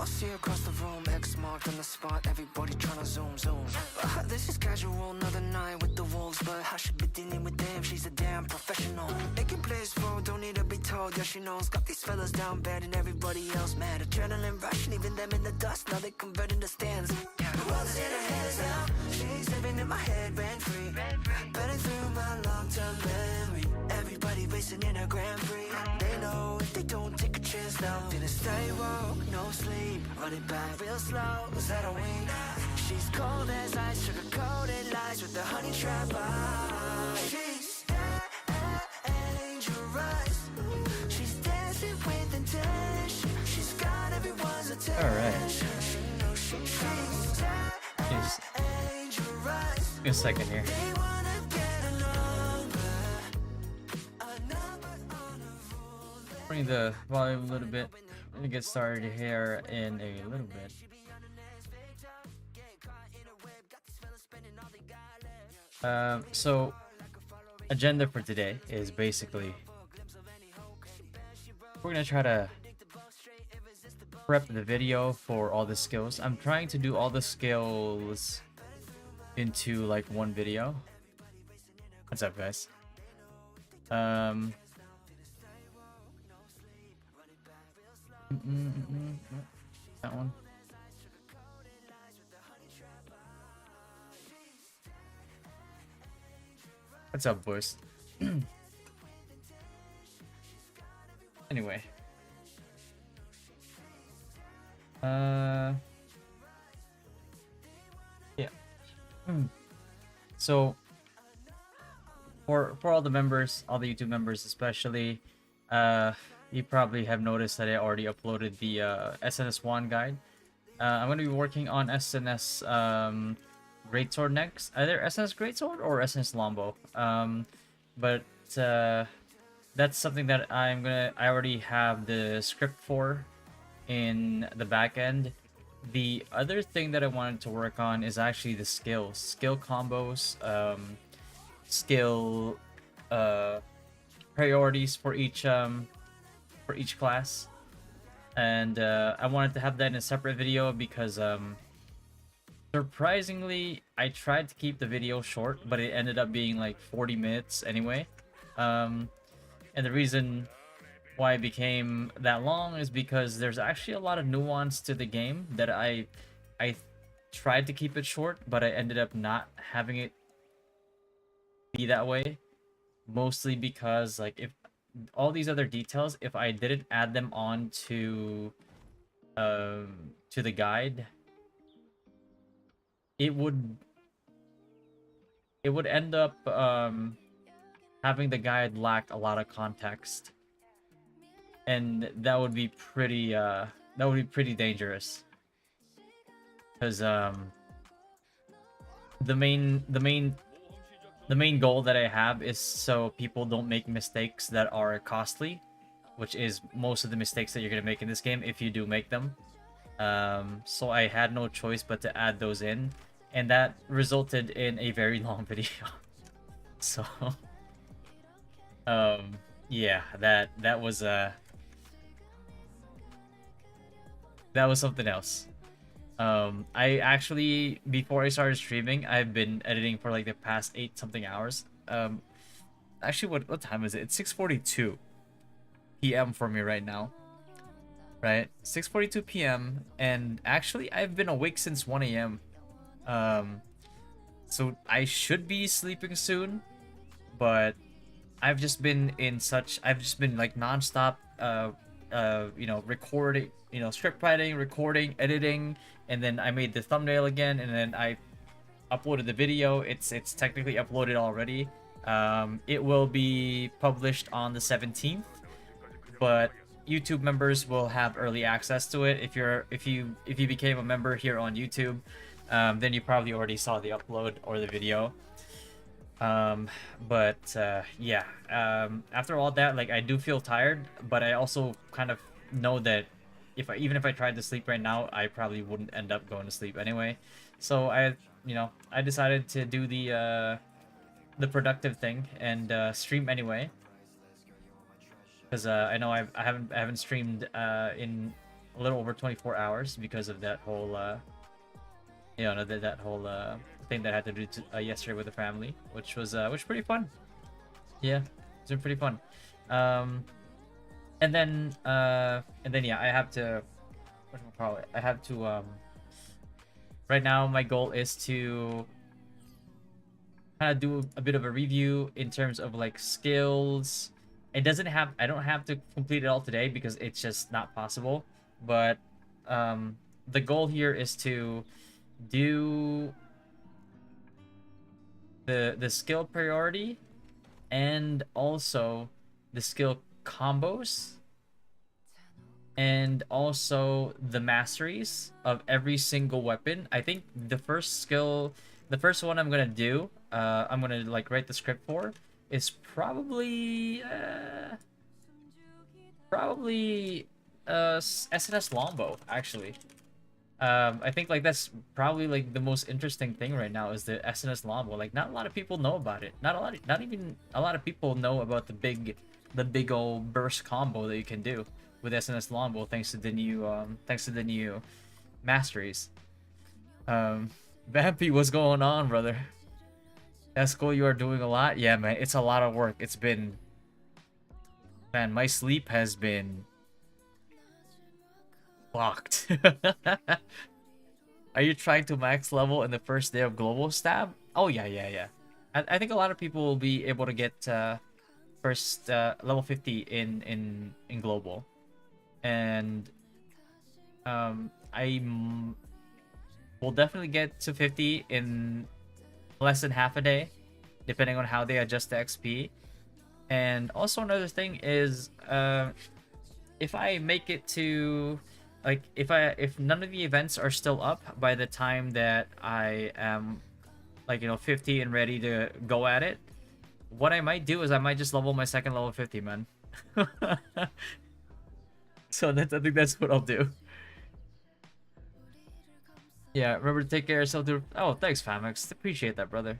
I see across the room, X marked on the spot, everybody tryna zoom. This is casual, another night with the wolves, but I should be dealing with them, she's a damn professional. Making plays for, don't need to be told, yeah she knows. Got these fellas down bad and everybody else mad. Adrenaline rush, leaving them in the dust, now they converting the stands. The world is in her hands now, she's living in my head rent-free. Burning through my long-term memory. Everybody racing in a Grand Prix. They know if they don't take a chance now. Didn't stay woke, no sleep. Running back real slow, was that a wink? She's cold as ice, sugar-coated lies with the honey trap eyes. She's dangerous. She's dancing with intention. She's got everyone's attention. Alright. She knows she's dangerous. Give me a second here. Bring the volume a little bit. We're gonna get started here in a little bit. So agenda for today is basically we're gonna try to prep the video for all the skills. I'm trying to do all the skills into like one video. What's up, guys? That one. What's up, boys? Anyway. Yeah. So for all the members, all the YouTube members especially, you probably have noticed that I already uploaded the SNS Wand guide. I'm going to be working on SNS Greatsword next. Either SNS Greatsword or SNS Longbow. But that's something that I already have the script for in the back end. The other thing that I wanted to work on is actually the skill combos, skill priorities for each class, and I wanted to have that in a separate video because surprisingly I tried to keep the video short, but it ended up being like 40 minutes anyway. And the reason why it became that long is because there's actually a lot of nuance to the game that I tried to keep it short, but I ended up not having it be that way, mostly because like if all these other details, if I didn't add them on to the guide, it would end up having the guide lack a lot of context, and that would be pretty dangerous, because the main goal that I have is so people don't make mistakes that are costly, which is most of the mistakes that you're gonna make in this game if you do make them. So I had no choice but to add those in, and that resulted in a very long video. So yeah, that was something else. I actually, before I started streaming, I've been editing for like the past 8-something hours. Actually, what time is it? It's 6:42 p.m. for me right now. Right? 6:42 p.m. and actually I've been awake since 1 a.m. So I should be sleeping soon, but I've just been like non-stop recording, script writing, recording, editing, and then I made the thumbnail again, and then I uploaded the video. It's technically uploaded already. It will be published on the 17th, but YouTube members will have early access to it. If you became a member here on YouTube, then you probably already saw the upload or the video. Yeah, after all that, like, I do feel tired, but I also kind of know that even if I tried to sleep right now, I probably wouldn't end up going to sleep anyway. So I decided to do the productive thing and stream anyway, because I know I haven't streamed in a little over 24 hours because of that whole you know, that whole thing that I had to do yesterday with the family, which was pretty fun. Yeah, it's been pretty fun. Um, and then yeah, I have to, what do I call it? I have to right now my goal is to kind of do a bit of a review in terms of like skills. I don't have to complete it all today because it's just not possible. But the goal here is to do the skill priority and also the skill combos and also the masteries of every single weapon. I think the first one I'm gonna do, I'm gonna like write the script for, is probably SNS Longbow actually. I think like that's probably like the most interesting thing right now is the SNS Longbow. Like not a lot of people know about it. Not even a lot of people know about the big old burst combo that you can do with SNS Longbow thanks to the new masteries. Vampy, what's going on, brother? That's cool. You are doing a lot. Yeah, man. It's a lot of work. It's been, man. My sleep has been fucked. Are you trying to max level in the first day of global stab? Oh yeah, yeah, yeah. I think a lot of people will be able to get first level 50 in global, and I will definitely get to 50 in less than half a day, depending on how they adjust the XP. And also another thing is, if I make it to, like, if none of the events are still up by the time that I am, like, you know, 50 and ready to go at it, what I might do is I might just level my second level 50, man. So I think that's what I'll do. Yeah, remember to take care of yourself, dude. Oh, thanks, Famex. Appreciate that, brother.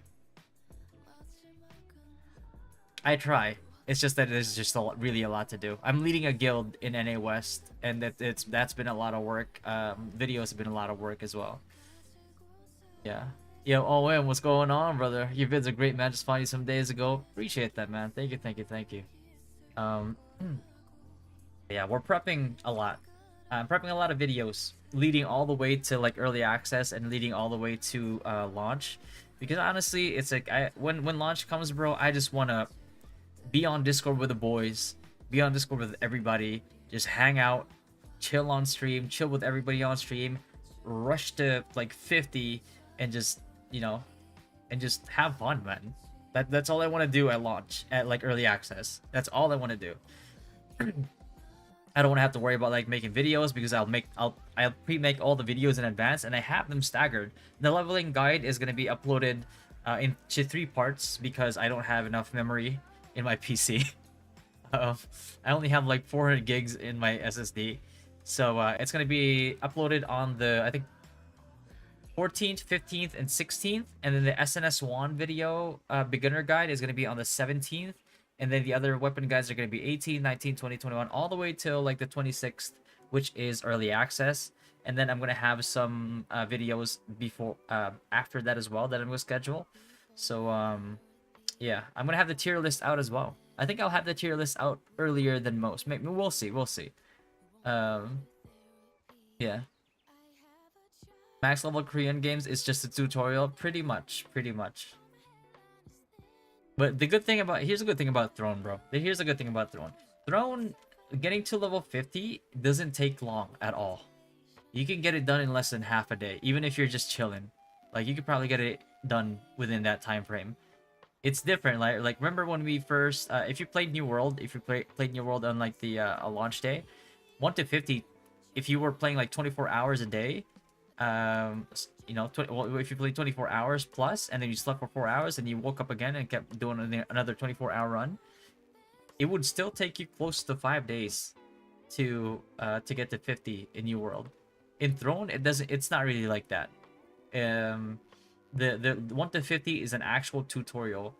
I try. It's just that there's just really a lot to do. I'm leading a guild in NA West, and that's been a lot of work. Videos have been a lot of work as well. Yeah. Yo, OM, what's going on, brother? Your vid's a great, man. Just found you some days ago. Appreciate that, man. Thank you, thank you, thank you. Um, yeah, we're prepping a lot. I'm prepping a lot of videos, leading all the way to like early access and leading all the way to launch. Because honestly, it's like when launch comes, bro, I just wanna be on Discord with the boys, be on Discord with everybody, just hang out, chill on stream, chill with everybody on stream, rush to like 50, and just, you know, and just have fun, man. That's all I want to do at launch, at like early access. That's all I want to do. I don't want to have to worry about like making videos because I'll pre-make all the videos in advance and I have them staggered. The leveling guide is going to be uploaded into 3 parts because I don't have enough memory in my PC. I only have like 400 gigs in my SSD, so it's going to be uploaded on the, I think, 14th, 15th, and 16th, and then the SNS Wand video beginner guide is going to be on the 17th, and then the other weapon guides are going to be 18, 19, 20, 21, all the way till like the 26th, which is early access. And then I'm going to have some videos before after that as well that I'm going to schedule. So yeah, I'm going to have the tier list out as well. I think I'll have the tier list out earlier than most. Maybe we'll see, yeah. Max level Korean games is just a tutorial, pretty much. But the good thing about, here's a good thing about Throne, bro. Here's a good thing about Throne. Throne, getting to level 50 doesn't take long at all. You can get it done in less than half a day, even if you're just chilling. Like, you could probably get it done within that time frame. It's different. Like remember when we first, if you played New World, played New World on like the launch day, 1 to 50, if you were playing like 24 hours a day, you know, well, if you played 24 hours plus and then you slept for 4 hours and you woke up again and kept doing another 24-hour run, it would still take you close to 5 days to get to 50 in New World. In Throne, it's not really like that. The 1 to 50 is an actual tutorial.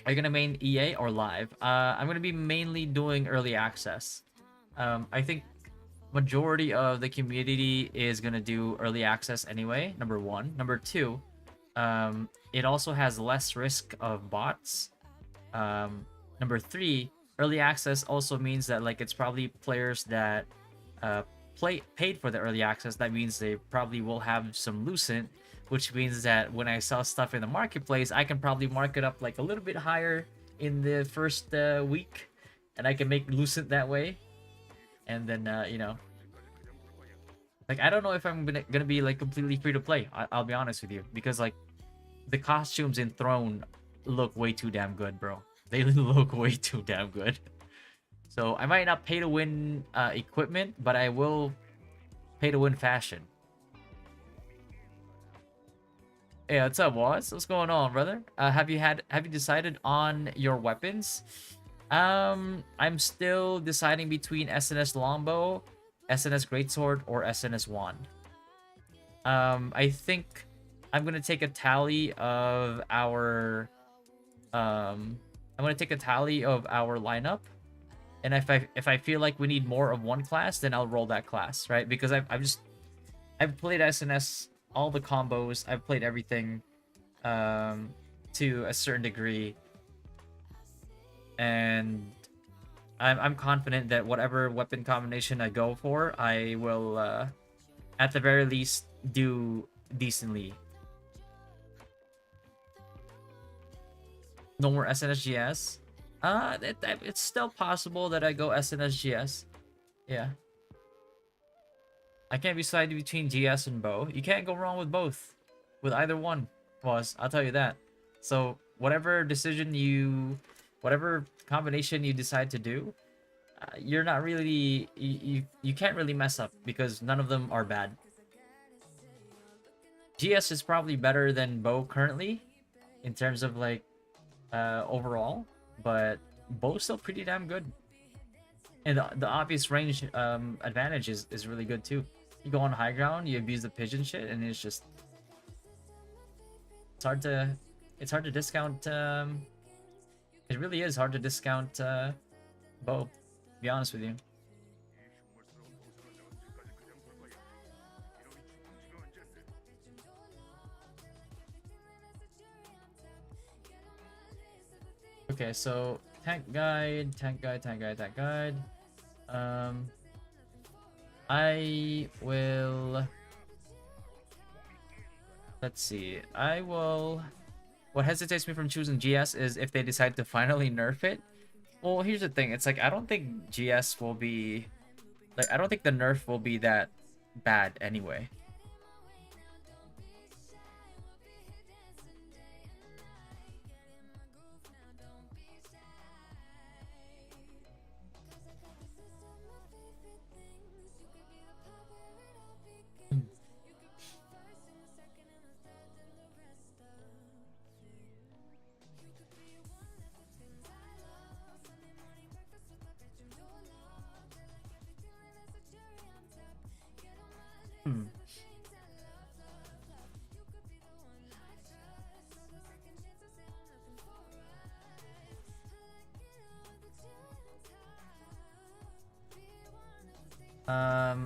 Are you gonna main EA or live? I'm gonna be mainly doing early access. I think majority of the community is gonna do early access anyway. Number one. Number two, it also has less risk of bots. Number three, early access also means that like it's probably players that paid for the early access. That means they probably will have some lucent, which means that when I sell stuff in the marketplace, I can probably mark it up like a little bit higher in the first week, and I can make lucent that way. And then you know, like I don't know if I'm gonna be like completely free to play. I'll be honest with you, because like the costumes in Throne look way too damn good, bro. They look way too damn good. So I might not pay to win equipment, but I will pay to win fashion. Hey, what's up, Waz? What's going on, brother? Have you decided on your weapons? I'm still deciding between SNS Longbow, SNS Greatsword, or SNS Wand. I think I'm gonna take a tally of our lineup, and if I feel like we need more of one class, then I'll roll that class, right? Because I've played SNS, all the combos, I've played everything to a certain degree, and I'm confident that whatever weapon combination I go for, I will at the very least do decently. No more SNSGS. It's still possible that I go SNSGS. Yeah. I can't decide between GS and Bow. You can't go wrong with both. With either one. I'll tell you that. So whatever combination you decide to do, you're not really, you can't really mess up because none of them are bad. GS is probably better than Bow currently in terms of like overall, but Bow's still pretty damn good. And the obvious range advantage is really good too. You go on high ground, you abuse the pigeon shit, and it's just it's hard to discount. It really is hard to discount Bow. To be honest with you. Okay, so tank guide. I will. Let's see. What hesitates me from choosing GS is if they decide to finally nerf it. Well, here's the thing. It's like I don't think GS will be, like I don't think the nerf will be that bad anyway.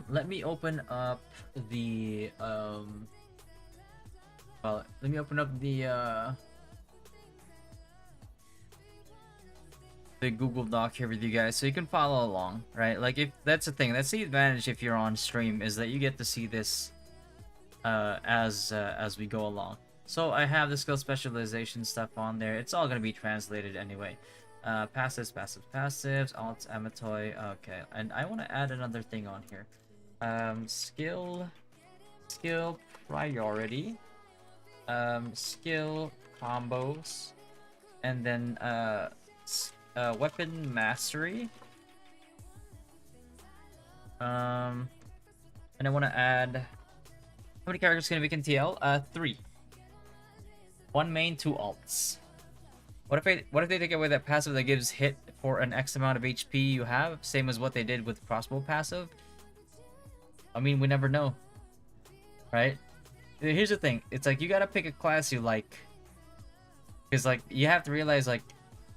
Let me open up the let me open up the Google Doc here with you guys so you can follow along, right? Like, if that's the thing, that's the advantage if you're on stream, is that you get to see this as we go along. So I have the skill specialization stuff on there. It's all gonna be translated anyway. Passives, alts, amatoy. Okay, and I want to add another thing on here. Skill priority, skill combos, and then weapon mastery. And I want to add, how many characters can we can TL? 3. 1 main, 2 alts. What if they take away that passive that gives hit for an X amount of HP you have, same as what they did with crossbow passive? I mean, we never know, right? Here's the thing: it's like you gotta pick a class you like, because like you have to realize like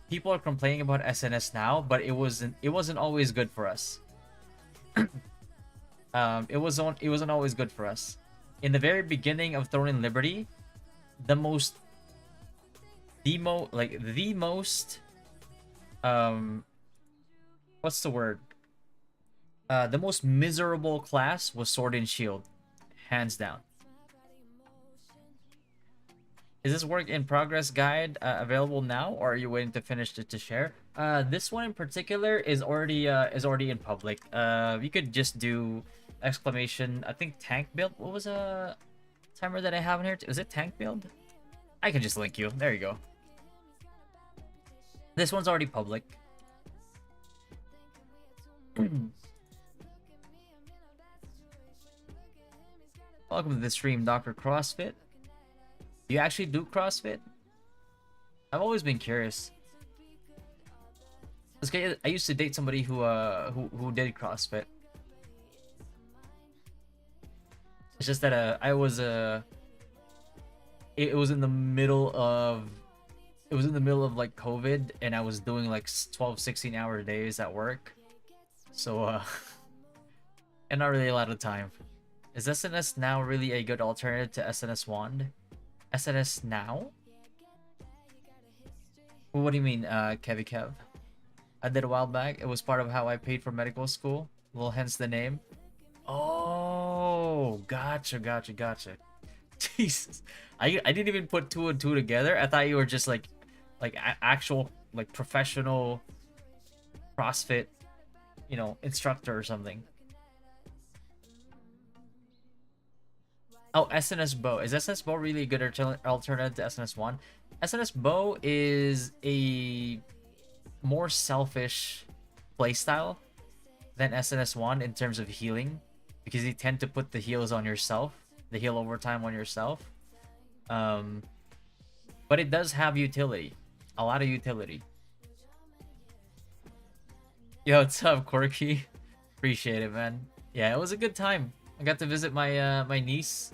people are complaining about SNS now, but it wasn't always good for us. It wasn't always good for us. In the very beginning of Throne and Liberty, the most what's the word? The most miserable class was Sword and Shield, hands down. Is this work in progress guide available now, or are you waiting to finish it to share? This one in particular is already in public. You could just do exclamation. I think tank build. What was a timer that I have in here? Was it tank build? I can just link you. There you go. This one's already public. Welcome to the stream, Dr. CrossFit. Do you actually do CrossFit? I've always been curious. I used to date somebody who did CrossFit. It's just that it was in the middle of like COVID, and I was doing like 12-16 hour days at work. So and not really a lot of time. Is SNS Now really a good alternative to SNS Wand? SNS Now? Well, what do you mean, Kev? I did a while back. It was part of how I paid for medical school. Well, hence the name. Oh, gotcha. Jesus, I didn't even put 2 and 2 together. I thought you were just like actual like professional CrossFit, instructor or something. Oh, SNS Bow. Is SNS Bow really a good alternative to SNS Wand? SNS Bow is a more selfish playstyle than SNS Wand in terms of healing, because you tend to put the heals on yourself, the heal over time on yourself. But it does have utility, a lot of utility. Yo, what's up, Quirky? Appreciate it, man. Yeah, it was a good time. I got to visit my my niece.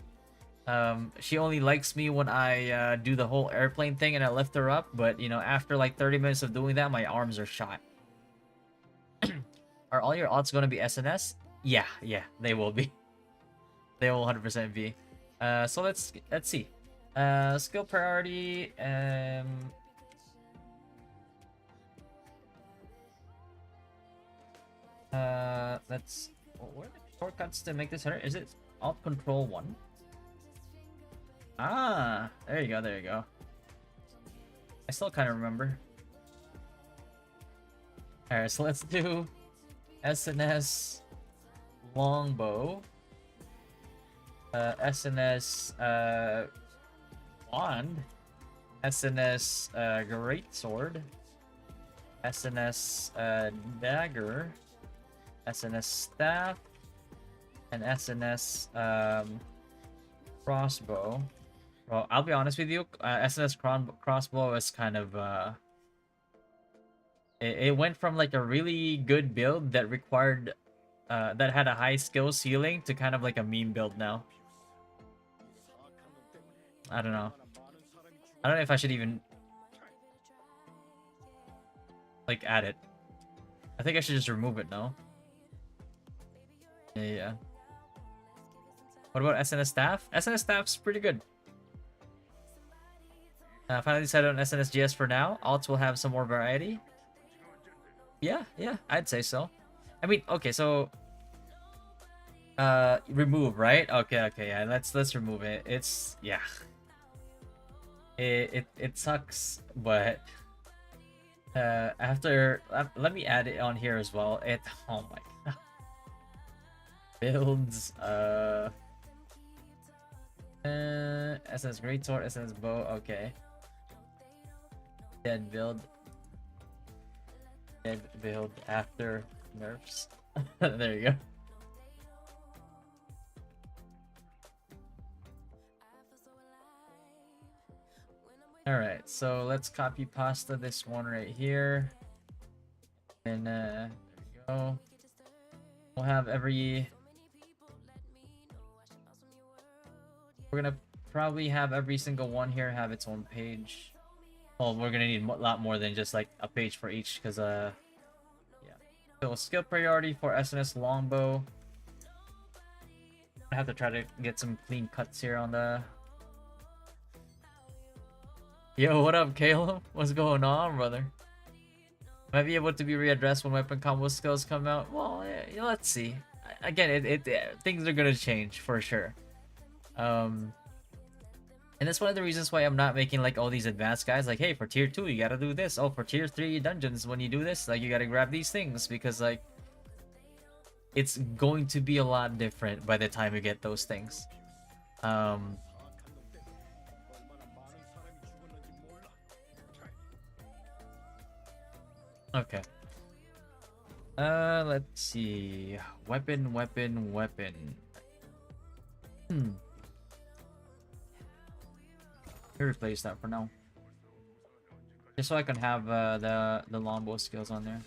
She only likes me when I do the whole airplane thing and I lift her up, but after like 30 minutes of doing that, my arms are shot. Are all your odds going to be SNS? Yeah, they will be. They will 100% be. So let's see. Skill priority. Let's. What are the shortcuts to make this harder? Is it Alt Control 1? Ah, there you go. I still kind of remember. Alright, so let's do SNS Longbow, SNS Wand, SNS Greatsword, SNS Dagger, SNS Staff, and SNS Crossbow. Well, I'll be honest with you, SNS Crossbow is kind of it went from like a really good build that required that had a high skill ceiling to kind of like a meme build now. I don't know if I should even like add it. I think I should just remove it now. Yeah. What about SNS Staff? SNS Staff's pretty good. Finally decided on SNS GS for now. Alts will have some more variety. Yeah, I'd say so. I mean, okay, so remove, right? Okay, yeah, let's remove it. It's it sucks, but after let me add it on here as well. Oh my god. Builds SNS Greatsword, SNS Bow, okay. Dead build after nerfs. There you go. Alright, so let's copy pasta this one right here. And there we go. We'll have we're gonna probably have every single one here have its own page. Well, we're gonna need a lot more than just like a page for each, because yeah. So skill priority for SNS Longbow. I have to try to get some clean cuts here on the. Yo, what up, Caleb? What's going on, brother? Might be able to be readdressed when weapon combo skills come out. Well, yeah, let's see. Again, things are gonna change for sure. And that's one of the reasons why I'm not making like all these advanced guys. Like, hey, for tier 2, you gotta do this. Oh, for tier 3 dungeons, when you do this, like, you gotta grab these things, because like it's going to be a lot different by the time you get those things. Okay. Let's see. Weapon. I'll replace that for now. Just so I can have the longbow skills on there.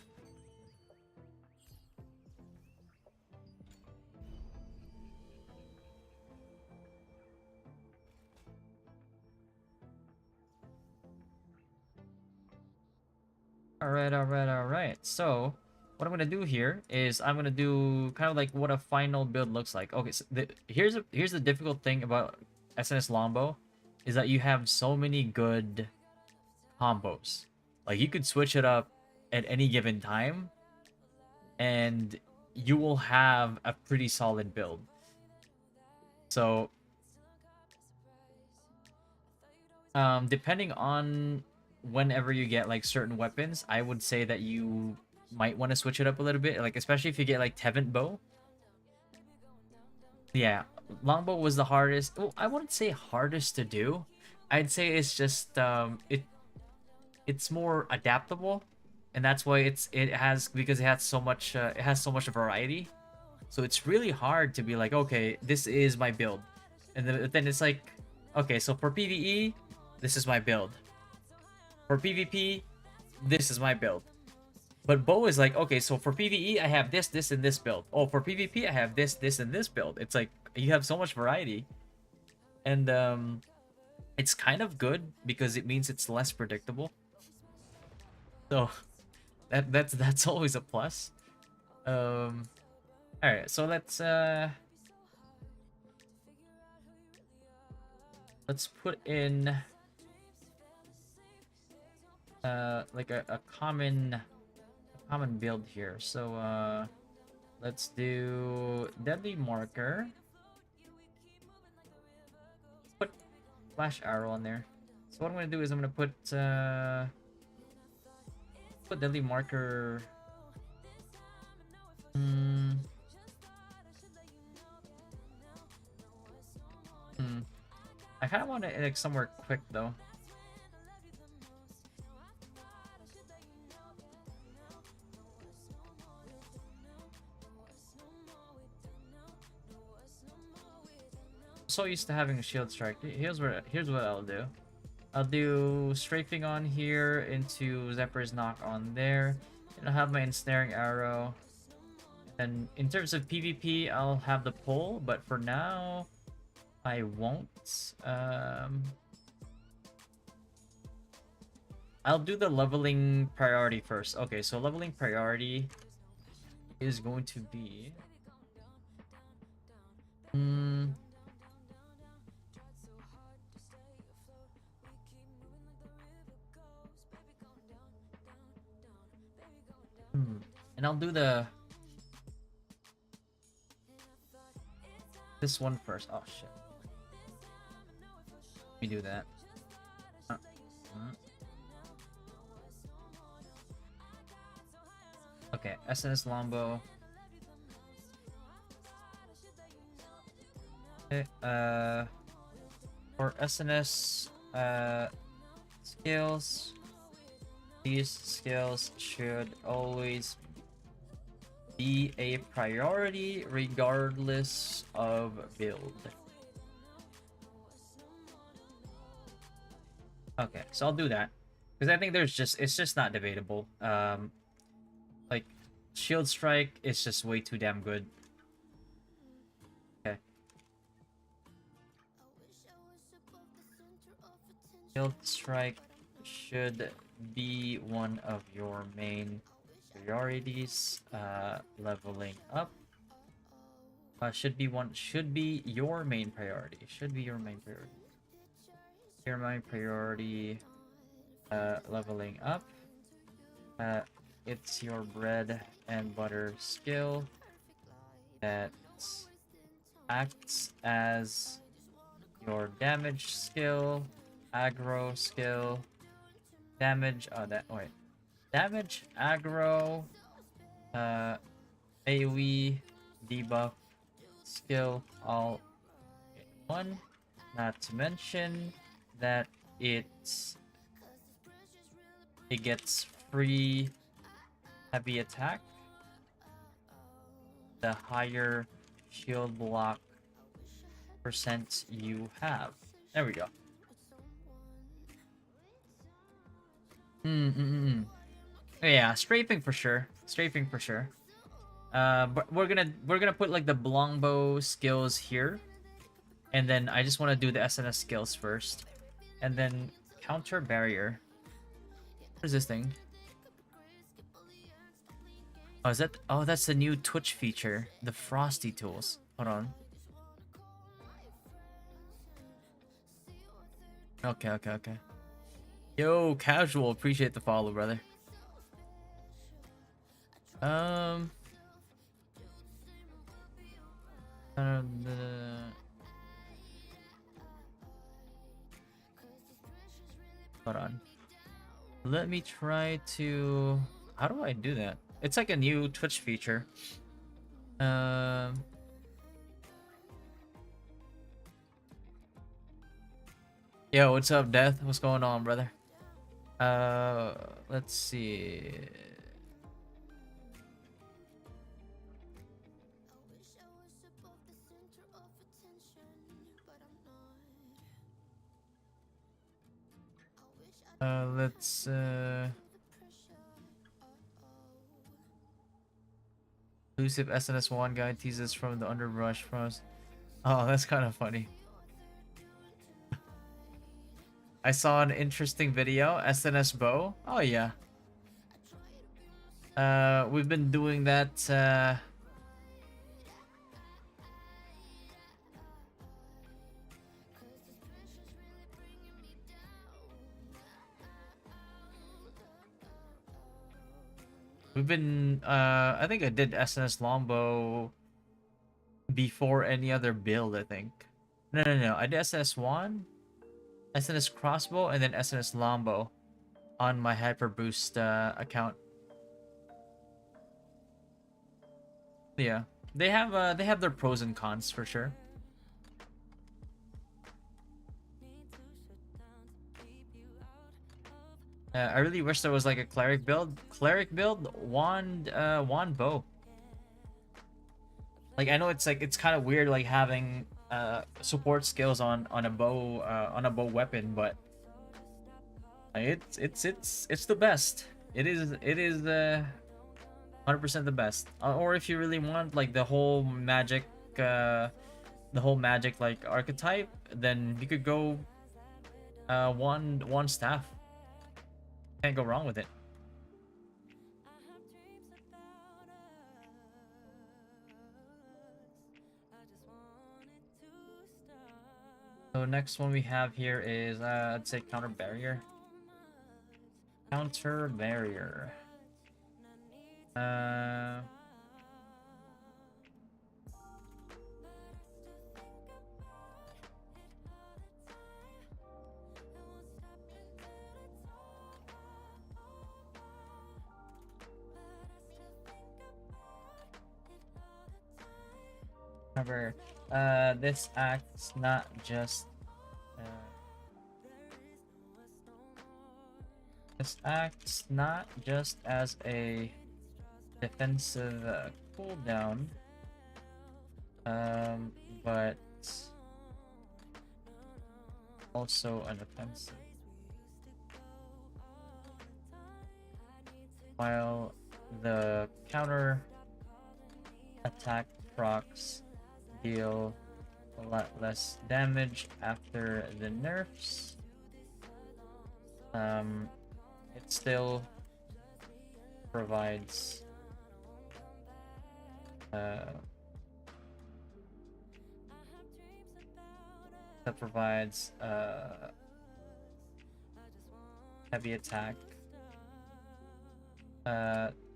Alright. So, what I'm gonna do here is I'm gonna do kind of like what a final build looks like. Okay, so here's the difficult thing about SNS Longbow, is that you have so many good combos. Like, you could switch it up at any given time, and you will have a pretty solid build. So, depending on whenever you get like certain weapons, I would say that you might want to switch it up a little bit, like especially if you get like Tevent Bow. Yeah, Longbow was the hardest. Well, I wouldn't say hardest to do. I'd say it's just it's more adaptable, and that's why it has so much variety. So it's really hard to be like, okay, this is my build, and then it's like, okay, so for PvE, this is my build. For PvP, this is my build. But Bow is like, okay, so for PvE, I have this, and this build. Oh, for PvP, I have this, and this build. It's like, you have so much variety. And it's kind of good because it means it's less predictable. So that's always a plus. Alright, so let's put in like a common build here. So let's do deadly marker. Put flash arrow on there. So what I'm gonna do is I'm gonna put deadly marker. I kind of want it like somewhere quick though. So used to having a shield strike. Here's what I'll do. I'll do strafing on here into Zephyr's knock on there, and I'll have my ensnaring arrow. And in terms of PvP, I'll have the pull, but for now, I won't. I'll do the leveling priority first. Okay, so leveling priority is going to be. And I'll do this one first. Oh shit. Let me do that. Okay, SNS Longbow. Okay, for SNS skills, these skills should always be a priority regardless of build. Okay, so I'll do that because I think it's just not debatable. Like shield strike is just way too damn good. Okay. Shield strike should be one of your main priorities. Leveling up should be your main priority. Should be your main priority. Your main priority. Leveling up. It's your bread and butter skill that acts as your damage skill, aggro skill, damage. Damage, aggro, AoE, debuff, skill, all in one. Not to mention that it gets free heavy attack the higher shield block percent you have. There we go. Yeah, strafing for sure. Strafing for sure. But we're gonna put like the longbow skills here, and then I just want to do the SNS skills first, and then counter barrier. What is this thing? Oh, is that? Oh, that's the new Twitch feature, the Frosty tools. Hold on. Okay. Yo, casual, appreciate the follow, brother. Hold on. Let me try to. How do I do that? It's like a new Twitch feature. Yo, what's up, Death? What's going on, brother? Let's see. Let's elusive SNS Wand guy teases from the underbrush frost. Oh, that's kind of funny. I saw an interesting video, SNS Bow. Oh yeah. We've been doing that I think I did SNS Longbow before any other build, I think. No. I did SNS Wand, SNS Crossbow, and then SNS Longbow on my Hyper Boost account. Yeah. They have their pros and cons for sure. I really wish there was like a cleric build. Wand bow. Like I know it's kind of weird like having support skills on a bow weapon, but it's the best. It is 100% the best. Or if you really want like the whole magic like archetype, then you could go one staff. Can't go wrong with it. So next one we have here is I'd say counter barrier. Counter barrier. However, this acts not just as a defensive cooldown, but also an offensive. While the counter attack procs deal a lot less damage after the nerfs, it still provides heavy attack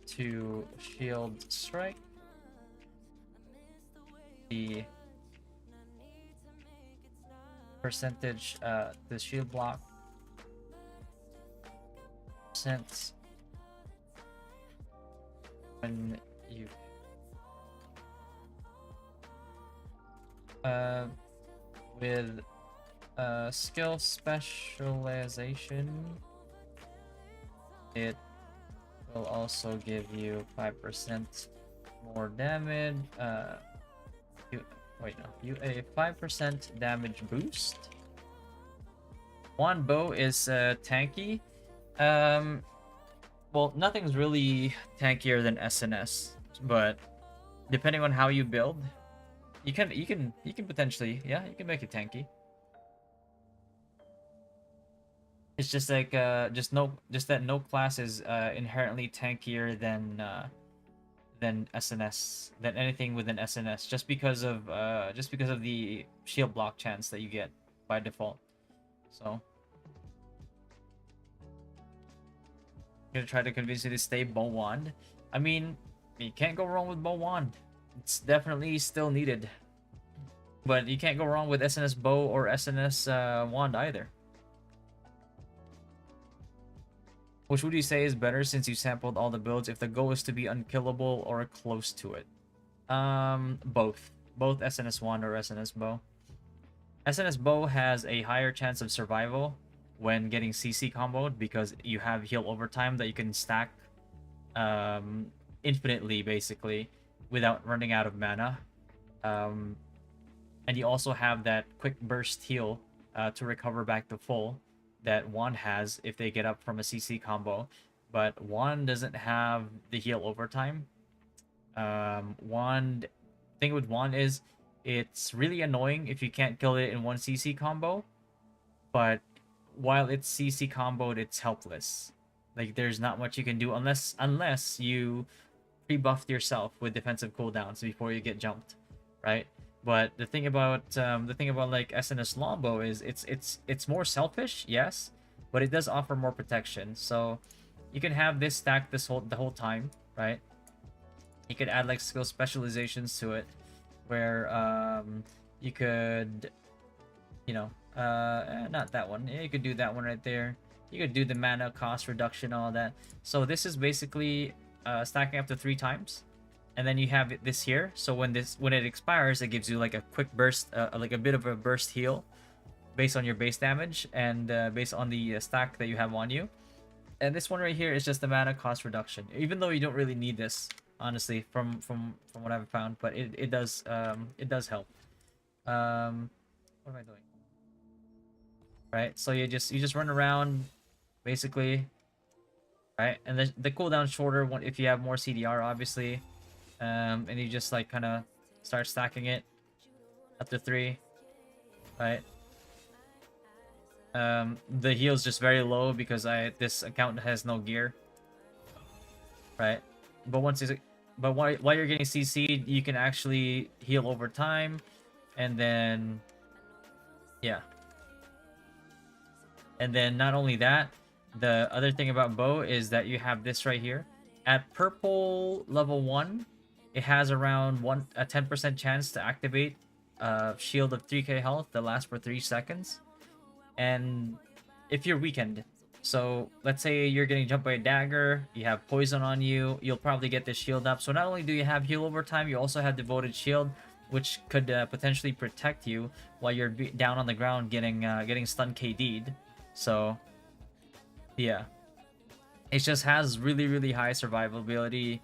to shield strike. The percentage, the shield block percent when you with skill specialization, it will also give you 5% more damage. You a 5% damage boost. Wand bow is tanky. Well, nothing's really tankier than SNS, but depending on how you build, you can potentially, yeah, you can make it tanky. It's just like just that no class is inherently tankier than SNS, than anything within SNS, just because of the shield block chance that you get by default. So I'm gonna try to convince you to stay bow wand. I mean, you can't go wrong with bow wand. It's definitely still needed, but you can't go wrong with SNS bow or SNS wand either. Which would you say is better since you sampled all the builds, if the goal is to be unkillable or close to it? Both. Both SNS Wand or SNS Bow. SNS Bow has a higher chance of survival when getting CC comboed because you have heal overtime that you can stack infinitely, basically, without running out of mana. And you also have that quick burst heal to recover back to full that Wand has if they get up from a CC combo, but Wand doesn't have the heal overtime. Wand, thing with Wand is it's really annoying if you can't kill it in one CC combo, but while it's CC comboed, it's helpless. Like, there's not much you can do unless you pre-buffed yourself with defensive cooldowns before you get jumped, right? But the thing about like SNS Longbow is it's more selfish, yes, but it does offer more protection. So you can have this stacked the whole time, right? You could add like skill specializations to it, where you could, you know, not that one. You could do that one right there. You could do the mana cost reduction, all that. So this is basically stacking up to 3 times. And then you have this here, so when it expires, it gives you like a quick burst, like a bit of a burst heal, based on your base damage and based on the stack that you have on you. And this one right here is just the mana cost reduction, even though you don't really need this, honestly, from what I've found, but it does help. What am I doing? Right, so you just run around, basically, right, and the cooldown shorter one if you have more CDR, obviously. And you just like kind of start stacking it up to 3, right? The heal's just very low because this account has no gear, right? But while you're getting CC'd, you can actually heal over time, and then yeah. And then not only that, the other thing about bow is that you have this right here. At purple level 1, it has around a 10% chance to activate a shield of 3k health that lasts for 3 seconds. And if you're weakened, so let's say you're getting jumped by a dagger, you have poison on you, you'll probably get this shield up. So not only do you have heal over time, you also have devoted shield, which could potentially protect you while you're down on the ground getting stun KD'd. So yeah, it just has really high survivability.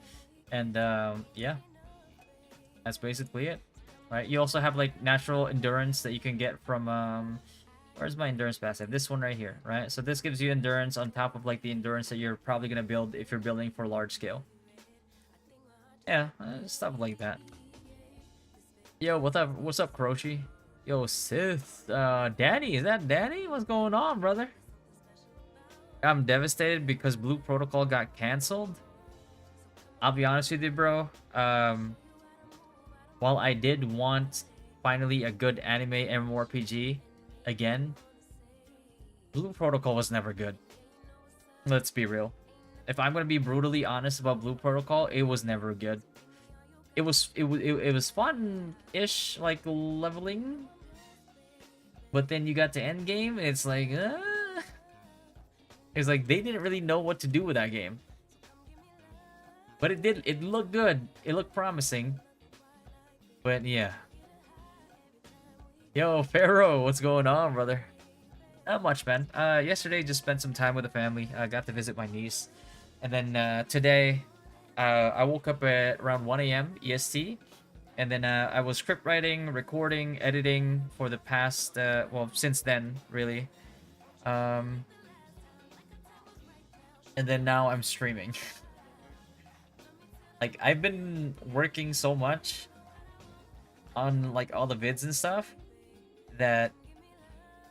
And yeah, that's basically it, right? You also have like natural endurance that you can get from where's my endurance passive? This one right here, right? So this gives you endurance on top of like the endurance that you're probably gonna build if you're building for large scale. Yeah, stuff like that. Yo, what's up, Kurochi? Yo, Sith, Danny, is that Danny? What's going on, brother? I'm devastated because Blue Protocol got canceled. I'll be honest with you, bro. While I did want finally a good anime MMORPG again, Blue Protocol was never good. Let's be real. If I'm gonna be brutally honest about Blue Protocol, it was never good. It was fun-ish, like leveling, but then you got to end game, it's like, it's like they didn't really know what to do with that game. But it looked good. It looked promising. But yeah. Yo, Pharaoh, what's going on, brother? Not much, man. Yesterday just spent some time with the family. I got to visit my niece. And then today, I woke up at around 1 a.m. EST. And then I was script writing, recording, editing for the past, well, since then, really. And then now I'm streaming. Like, I've been working so much on, like, all the vids and stuff that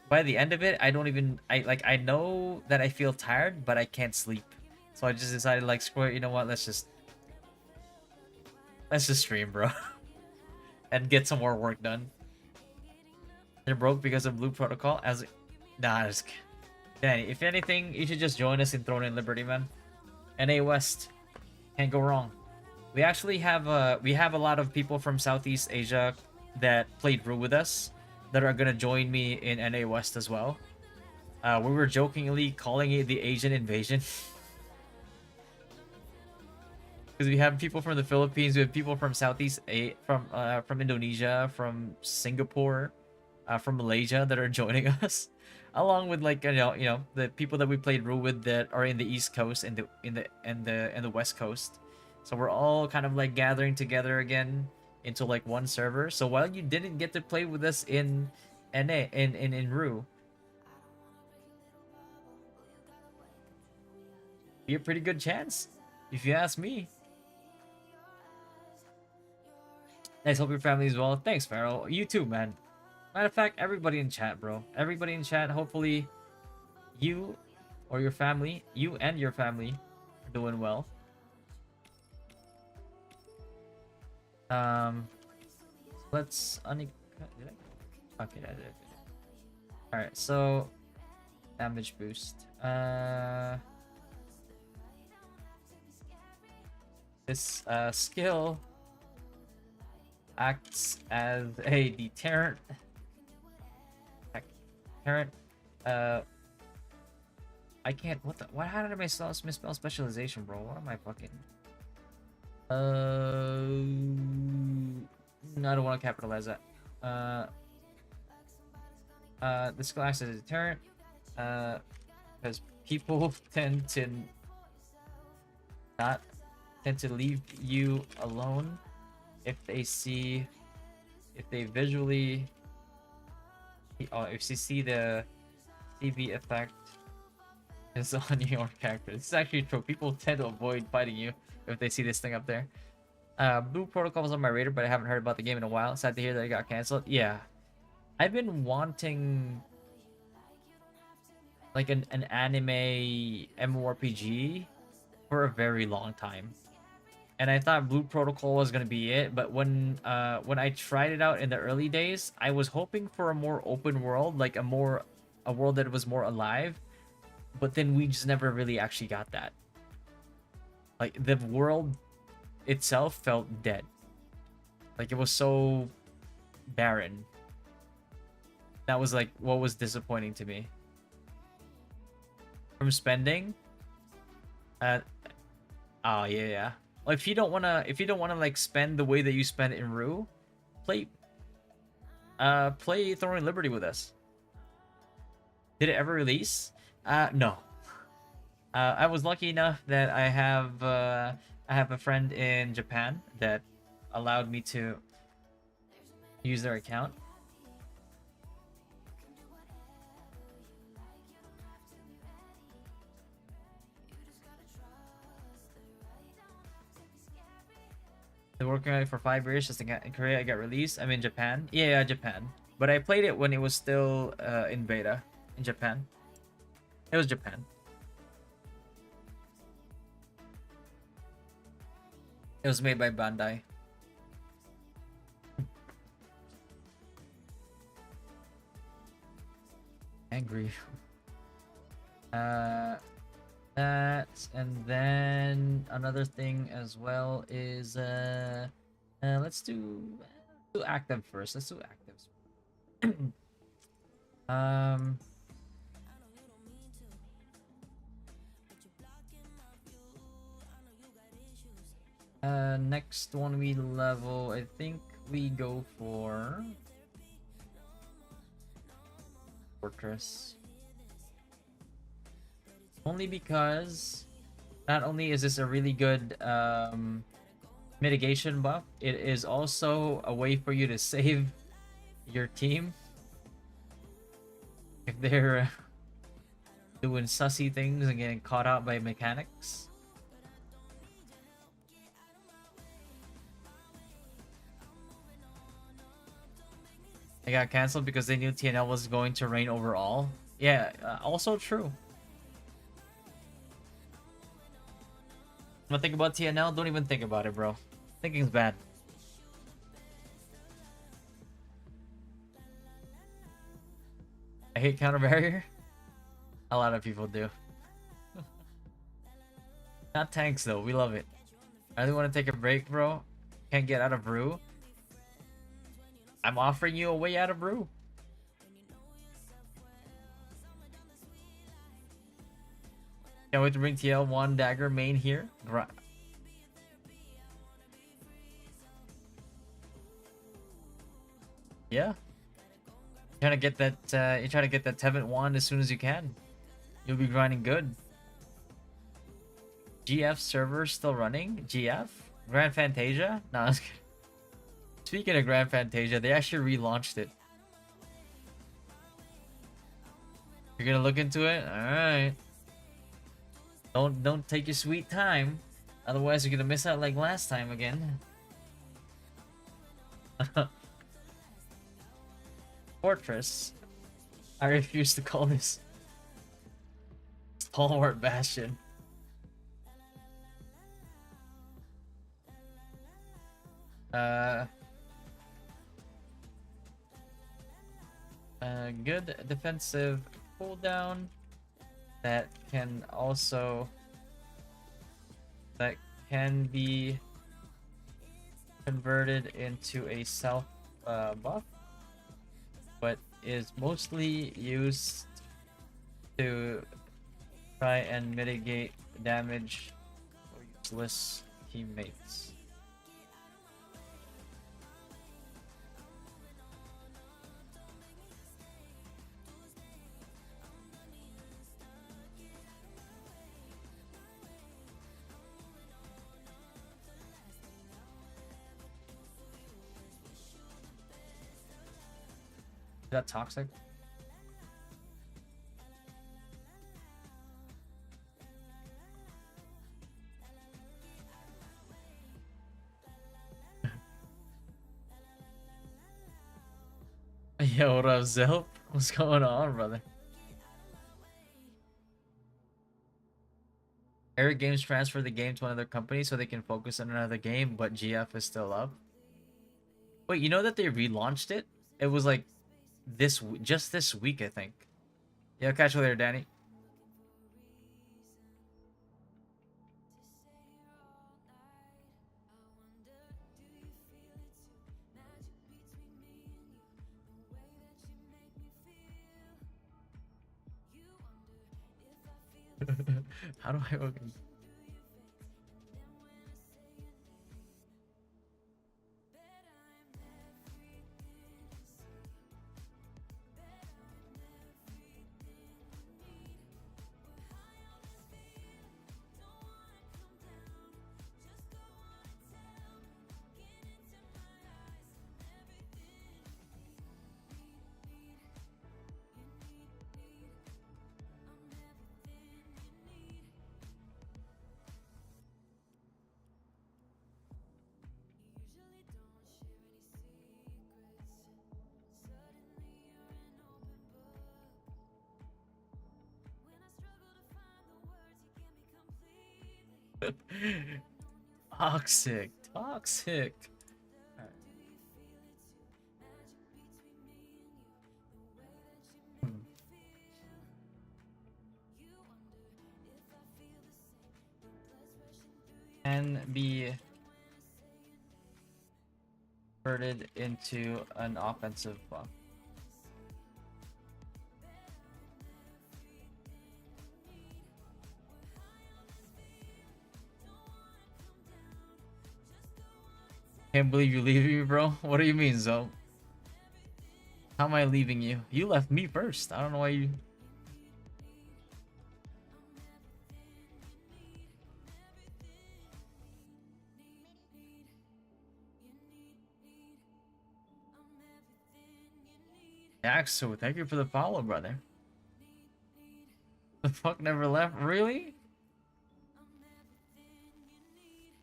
by the end of it, I don't even... I know that I feel tired, but I can't sleep. So I just decided, like, screw it, you know what, let's just stream, bro. And get some more work done. They're broke because of Blue Protocol. Nah, just... Danny, if anything, you should just join us in Throne and Liberty, man. NA West. Can't go wrong. We actually have a lot of people from Southeast Asia that played Rue with us that are gonna join me in NA West as well. We were jokingly calling it the Asian invasion. Because we have people from the Philippines, we have people from from Indonesia, from Singapore, from Malaysia that are joining us, along with, like, you know the people that we played Rue with that are in the East Coast and the West Coast. So we're all kind of like gathering together again into like one server. So while you didn't get to play with us in NA in Rue, be a pretty good chance, if you ask me. Nice, hope your family is well. Thanks, Farrell. You too, man. Matter of fact, everybody in chat, bro. Everybody in chat, hopefully you or your family, you and your family are doing well. Let's okay, I did. Alright, so damage boost. This skill acts as a deterrent. I can't. What the? Why? How did I misspell specialization, bro? What am I fucking? No, I don't want to capitalize that. This skill acts as a deterrent. Because people tend to leave you alone if they visually, if you see the CB effect is on your character. This is actually true. People tend to avoid fighting you if they see this thing up there. Blue Protocol was on my radar, but I haven't heard about the game in a while. Sad to hear that it got canceled. Yeah, I've been wanting like an anime MMORPG for a very long time, and I thought Blue Protocol was gonna be it. But when I tried it out in the early days, I was hoping for a more open world, like a world that was more alive. But then we just never really actually got that. Like, the world itself felt dead. Like, it was so barren. That was like what was disappointing to me. From spending, oh yeah. Like, if you don't wanna like spend the way that you spend in Rue, play Throne and Liberty with us. Did it ever release? No. I was lucky enough that I have a friend in Japan that allowed me to use their account. Been working on it for 5 years just to get in Korea. I got released. I'm in Japan. Yeah, Japan. But I played it when it was still in beta in Japan. It was Japan. It was made by Bandai. Angry. That, and then another thing as well is let's do active first. Let's do actives. um Next one we level, I think we go for Fortress. Only because not only is this a really good mitigation buff, it is also a way for you to save your team if they're doing sussy things and getting caught out by mechanics. They got canceled because they knew TNL was going to reign overall. Yeah, also true. Wanna think about TNL? Don't even think about it, bro. Thinking's bad. I hate counter barrier. A lot of people do. Not tanks though, we love it. I really want to take a break, bro. Can't get out of brew. I'm offering you a way out of brew. Can't wait to bring TL1 dagger main here. Yeah. You're trying to get that you're trying to get that Tevent wand as soon as you can. You'll be grinding good. GF server still running? GF? Grand Fantasia? No, I was kidding. Speaking of Grand Fantasia, they actually relaunched it. You're gonna look into it? Alright. Don't take your sweet time. Otherwise you're gonna miss out like last time again. Fortress. I refuse to call this Stalwart Bastion. Good defensive cooldown that can be converted into a self buff, but is mostly used to try and mitigate damage for useless teammates. Is that toxic? Yo, what up, Zelp? What's going on, brother? Eric Games transferred the game to another company so they can focus on another game, but GF is still up. Wait, you know that they relaunched it? It was like just this week, I think. Yeah, catch you later, Danny. How do I open? Toxic. Toxic. Alright. Hmm. Can be converted into an offensive buff. Can't believe you leaving me, bro. What do you mean, Zo? How am I leaving you? You left me first. I don't know why you... Axel, thank you for the follow, brother. The fuck never left? Really?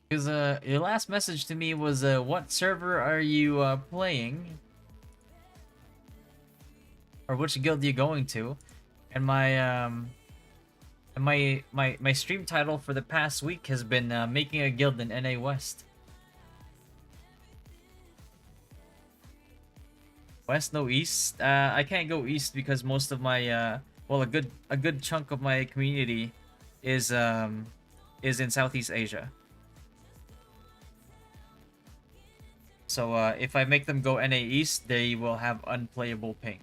Because your last message to me was what server are you playing? Or which guild are you going to? And my stream title for the past week has been making a guild in NA West. West, no east. I can't go east because most of my well, a good chunk of my community is in Southeast Asia. So if I make them go NA East, they will have unplayable ping.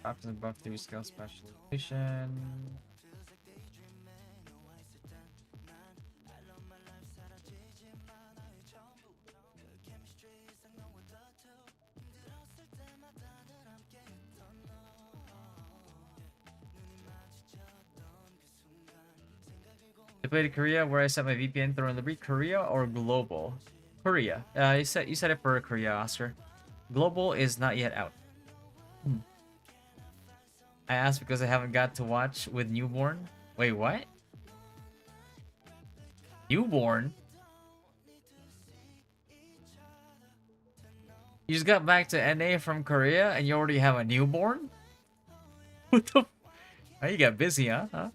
Options buff 3 skill specialization. I played Korea where I set my VPN through in the Korea or global? Korea. You said it for Korea, Oscar. Global is not yet out. I asked because I haven't got to watch with newborn. Wait, what? Newborn? You just got back to NA from Korea and you already have a newborn? What the? Oh, you got busy, huh?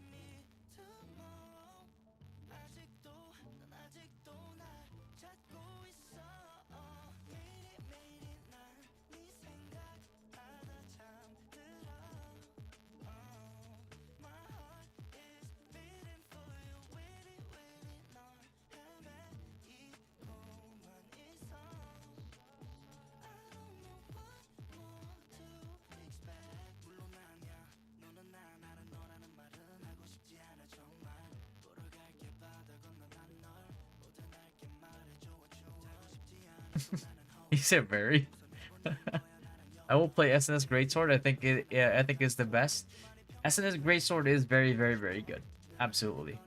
He said very. I will play SNS Greatsword. I think I think it's the best. SNS Greatsword is very, very, very good. Absolutely.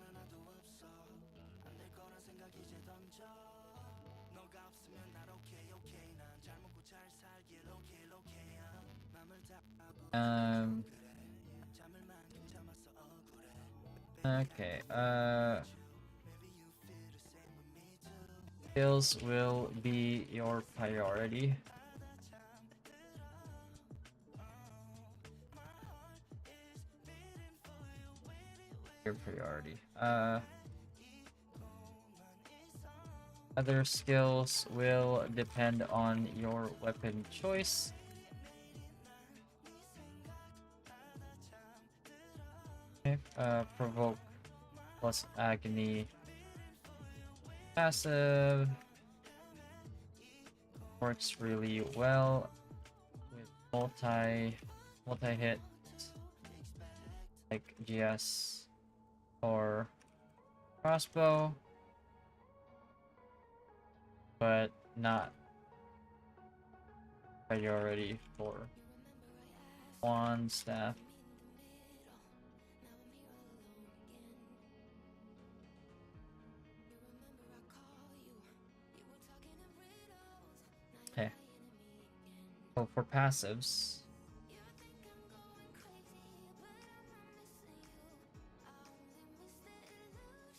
Okay. Skills will be your priority. Your priority. Other skills will depend on your weapon choice. Okay. Provoke plus agony. Passive works really well with multi-hit like GS or crossbow, but not priority for wand, staff. Okay. So for passives,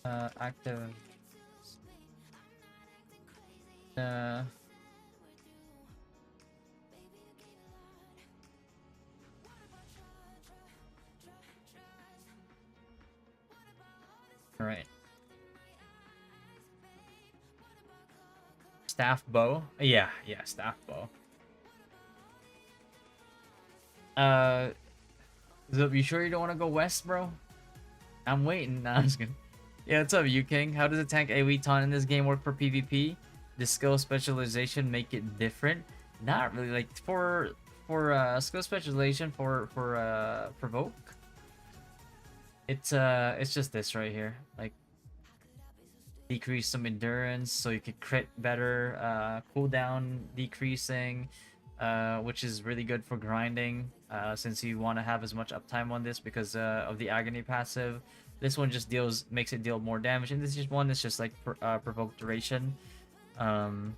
Active. Uh, all right. Staff bow. Yeah, staff bow. So you sure you don't want to go west, bro? I'm waiting. Nah, I'm just kidding. Yeah, what's up, you King? How does attack AoE taunt in this game work for PvP? Does skill specialization make it different? Not really. Like for skill specialization for provoke, it's just this right here. Like decrease some endurance so you could crit better. Cooldown decreasing, which is really good for grinding. Since you want to have as much uptime on this because of the agony passive. This one just makes it deal more damage, and this is one that's just like provoke duration. For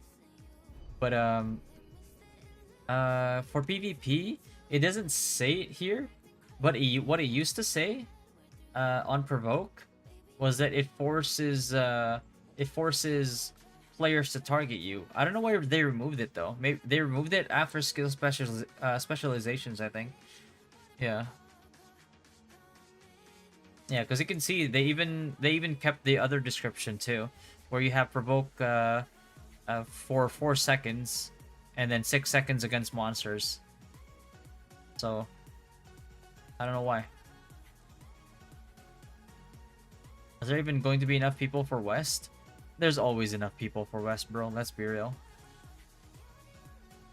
PvP, it doesn't say it here, but what it used to say on provoke was that it forces players to target you. I don't know why they removed it though. Maybe they removed it after skill specializations, I think. Yeah. Yeah, because you can see they even kept the other description too, where you have provoke for 4 seconds, and then 6 seconds against monsters. So I don't know why. Is there even going to be enough people for West? There's always enough people for West, bro. Let's be real.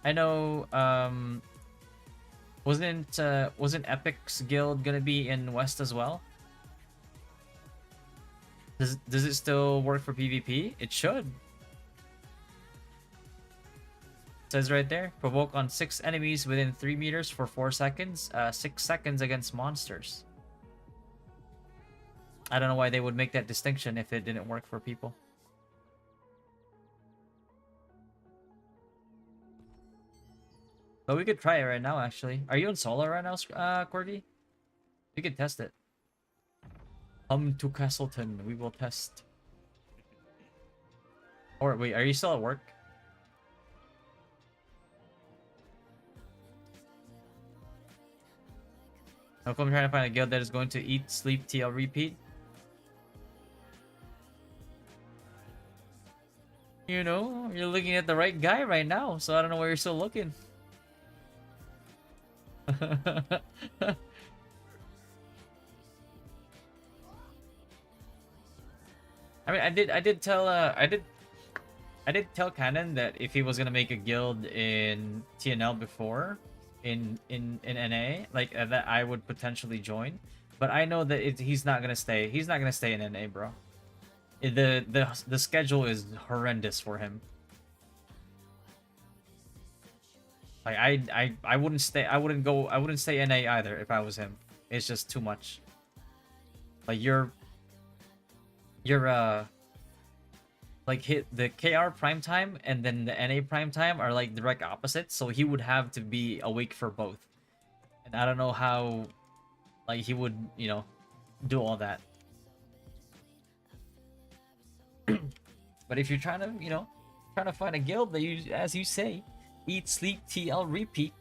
I know. Wasn't Epic's guild gonna be in West as well? Does it still work for PvP? It should. It says right there, provoke on 6 enemies within 3 meters for 4 seconds. 6 seconds against monsters. I don't know why they would make that distinction if it didn't work for people. But we could try it right now, actually. Are you in solo right now, Cordy? We could test it. Come to Castleton. We will test. Or wait, are you still at work? How come I'm trying to find a guild that is going to eat, sleep, TL, repeat? You know, you're looking at the right guy right now, so I don't know why you're still looking. I mean, I did tell Cannon that if he was gonna make a guild in TNL before, in NA, like that I would potentially join, but I know that he's not gonna stay. He's not gonna stay in NA, bro. The schedule is horrendous for him. Like I wouldn't stay. I wouldn't stay NA either if I was him. It's just too much. Like you're like hit the KR prime time and then the NA prime time are like direct opposites, so he would have to be awake for both. And I don't know how like he would, you know, do all that. But if you're trying to, you know, trying to find a guild that you, as you say, eat, sleep, TL, repeat.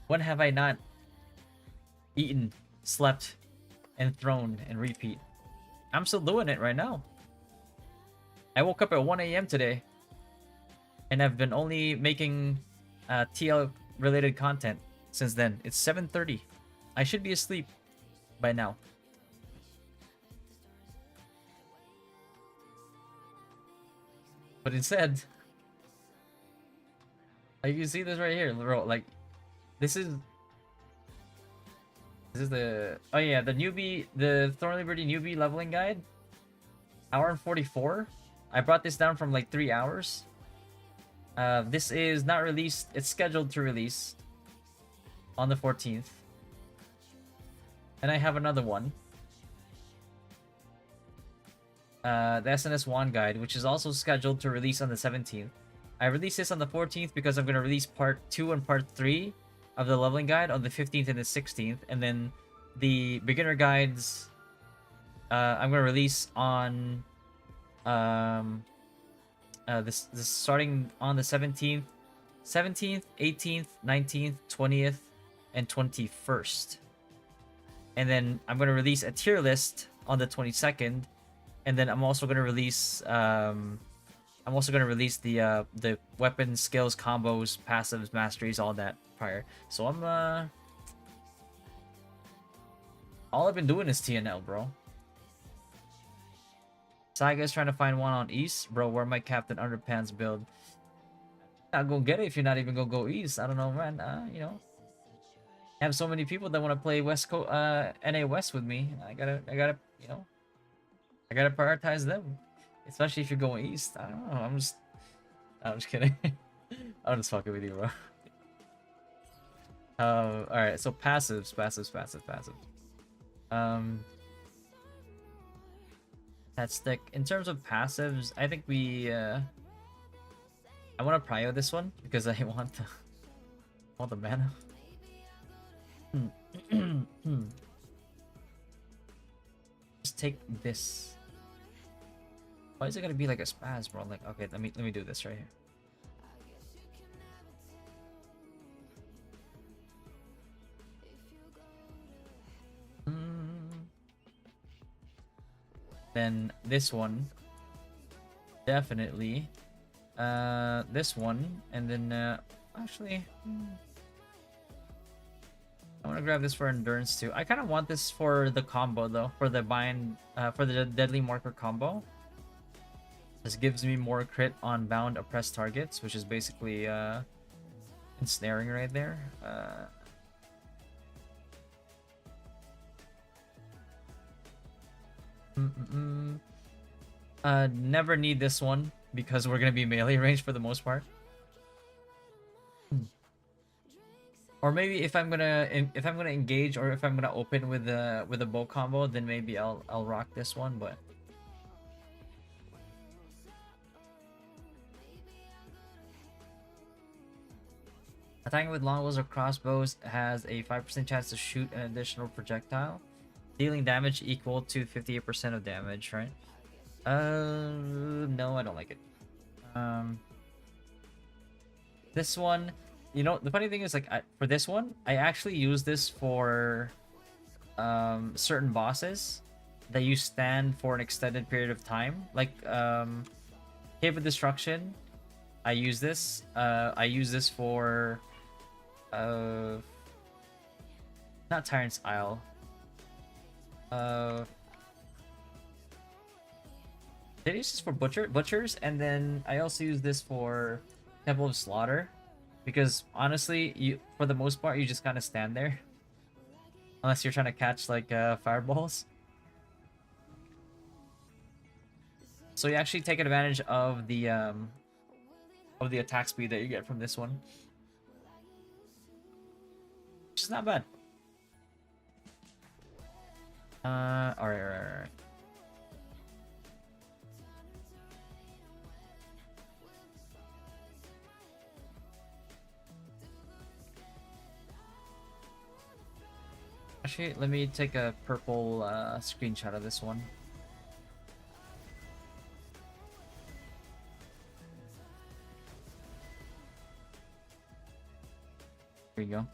When have I not eaten, slept, and thrown and repeat? I'm still doing it right now. I woke up at 1 AM today, and I've been only making TL related content since then. It's 7:30. I should be asleep by now. But instead, like you see this right here, bro, like this is the, oh yeah, the newbie, the Thorn Liberty newbie leveling guide. Hour and 44. I brought this down from like 3 hours. This is not released. It's scheduled to release on the 14th. And I have another one. The SNS Wand guide, which is also scheduled to release on the 17th. I released this on the 14th because I'm going to release part 2 and part 3 of the leveling guide on the 15th and the 16th, and then the beginner guides I'm gonna release on this starting on the 17th, 18th, 19th, 20th, and 21st. And then I'm gonna release a tier list on the 22nd, and then I'm also gonna release the weapon skills, combos, passives, masteries, all that prior. So I'm all I've been doing is TNL, bro. Saiga's trying to find one on East, bro. Where my Captain Underpants build? Not gonna get it if you're not even gonna go East. I don't know, man. You know, I have so many people that want to play West Coast, NA West with me. I gotta, you know, I gotta prioritize them, especially if you're going East. I don't know. I'm just kidding. I'm just fucking with you, bro. All right. So passives. That stick. In terms of passives, I think I want to prio this one because I want the mana. Just take this. Why is it gonna be like a spaz, bro? Like, okay, let me do this right here. Then this one, definitely. This one, and then actually, I want to grab this for endurance too. I kind of want this for the combo though, for the for the deadly marker combo. This gives me more crit on bound oppressed targets, which is basically ensnaring right there. Never need this one because we're gonna be melee range for the most part. Or maybe if I'm gonna engage, or if I'm gonna open with a bow combo, then maybe I'll rock this one. But attacking with longbows or crossbows has a 5% chance to shoot an additional projectile, dealing damage equal to 58% of damage, right? No, I don't like it. This one, you know, the funny thing is, like, for this one, I actually use this for certain bosses that you stand for an extended period of time. Like, Cave of Destruction, I use this. I use this for not Tyrant's Isle. Did I use this for butchers, and then I also use this for Temple of Slaughter, because honestly, for the most part, you just kind of stand there, unless you're trying to catch like fireballs. So you actually take advantage of the attack speed that you get from this one, which is not bad. All right. Actually, let me take a purple screenshot of this one. There you go.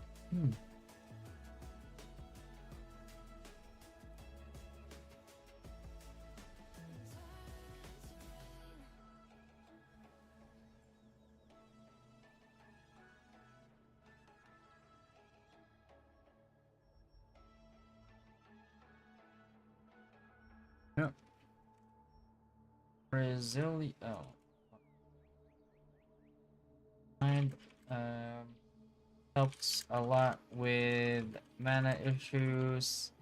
Yeah. Brazil. Oh. And helps a lot with mana issues.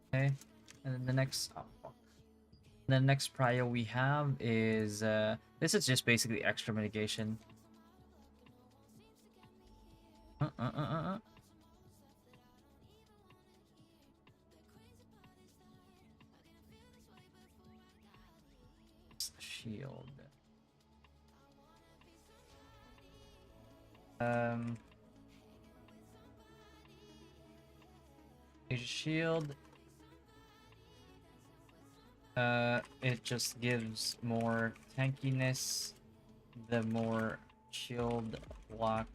Okay, and then the next prio we have is this is just basically extra mitigation. Shield. Um, Age of Shield. It just gives more tankiness, the more shield block.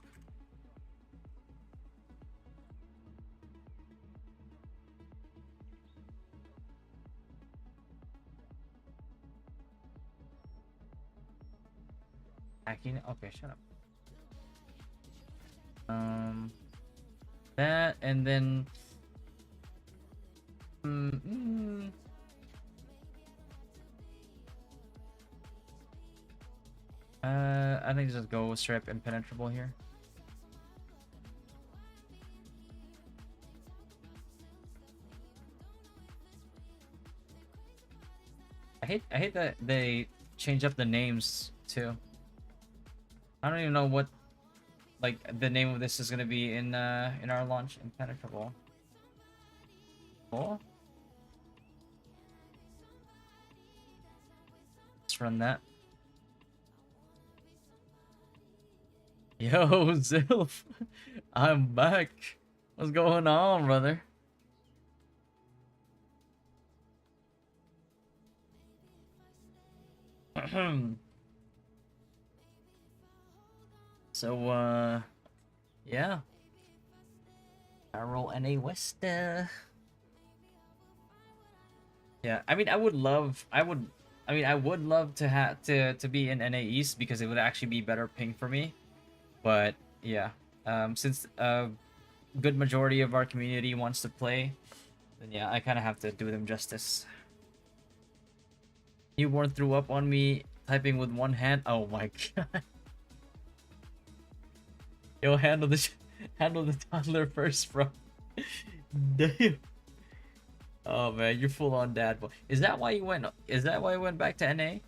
Hacking. Okay, shut up. That and then. I think just go strip impenetrable here. I hate that they change up the names too. I don't even know what like the name of this is gonna be in our launch. Impenetrable. Cool. Let's run that. Yo, Zilf, I'm back. What's going on, brother? So, yeah. I roll NA West. Yeah, I mean, I would love to have to be in NA East because it would actually be better ping for me. But yeah, since a good majority of our community wants to play, then yeah, I kind of have to do them justice. Newborn threw up on me typing with one hand. Oh my god. Yo, handle the toddler first, bro. Damn. Oh man, you're full on dad. Is that why you went? Is that why you went back to NA?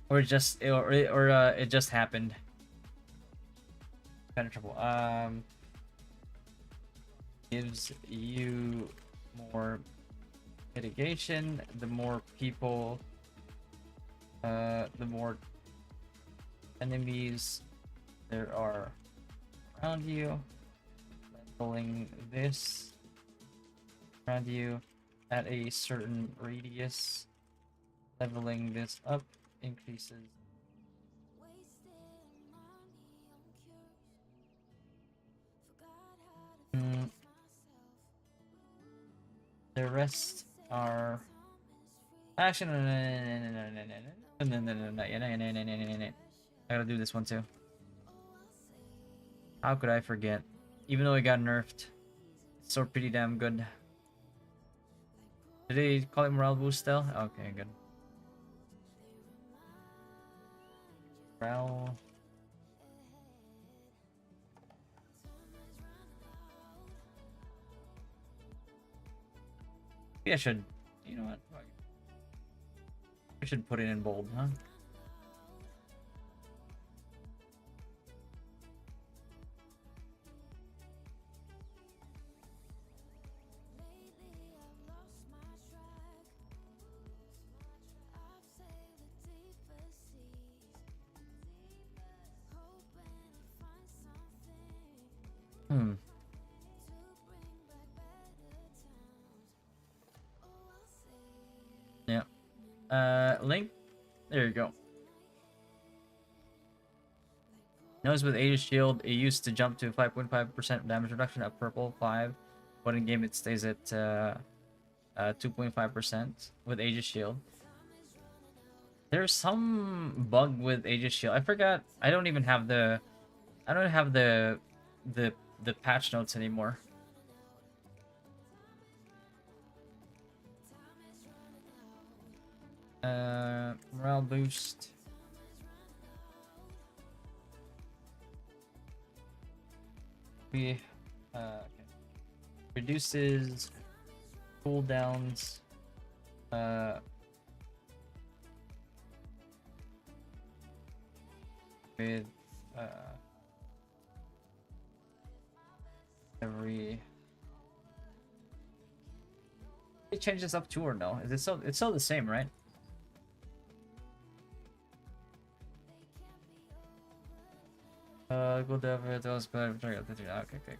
Or it just happened. Penetrable. Gives you more mitigation. The more people, the more enemies there are around you. Leveling this around you at a certain radius. Leveling this up increases the rest are actually no. I gotta do this one too. How could I forget? Even though it got nerfed, it's still pretty damn good. Did they call it morale boost still? Okay, good. Morale. Maybe I should. You know what? I should put it in bold, huh? Yeah. Link. There you go. Notice with Aegis Shield, it used to jump to 5.5% damage reduction at purple 5, but in game it stays at 2.5% with Aegis Shield. There's some bug with Aegis Shield. I forgot. I don't have the patch notes anymore. Morale boost. We okay. Reduces cooldowns with every. It changes up to or no? Is it still? It's still the same, right? Go down for those. Okay, okay.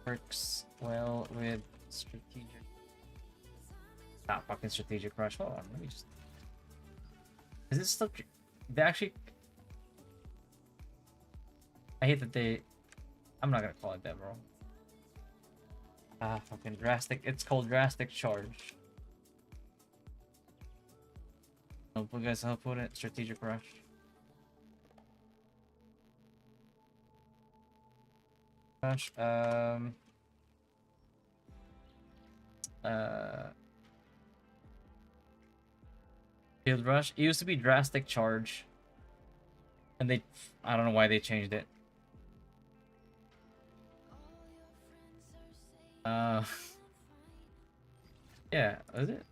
Works well with strategic. Not fucking strategic rush. Hold on, let me just. Is this still? They actually. I hate that they. I'm not gonna call it that, bro. Fucking drastic. It's called drastic charge. I'll put it strategic rush. Rush. Field rush. It used to be drastic charge, and they. I don't know why they changed it. Yeah, is it?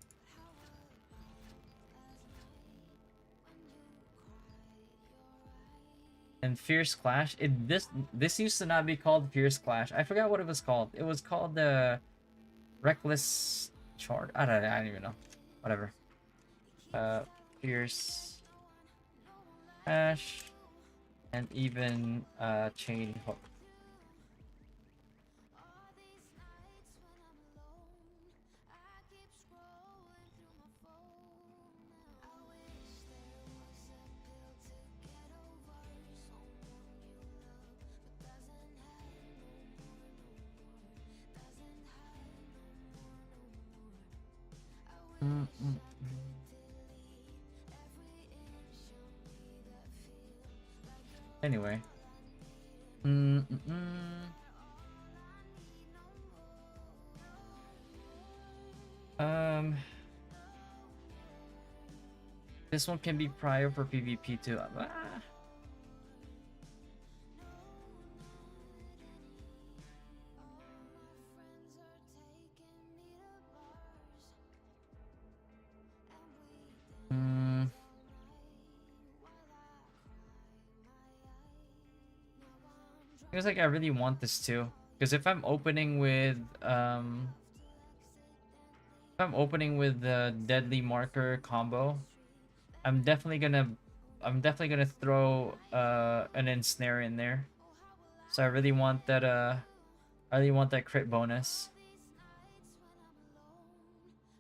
And Fierce Clash. This used to not be called Fierce Clash. I forgot what it was called. It was called the Reckless Charge. I don't even know. Whatever. Fierce Clash, and even Chain Hook. Anyway. This one can be prior for PvP too. Feels like I really want this too, because if I'm opening with the deadly marker combo, I'm definitely gonna throw an ensnare in there. So I really want that crit bonus.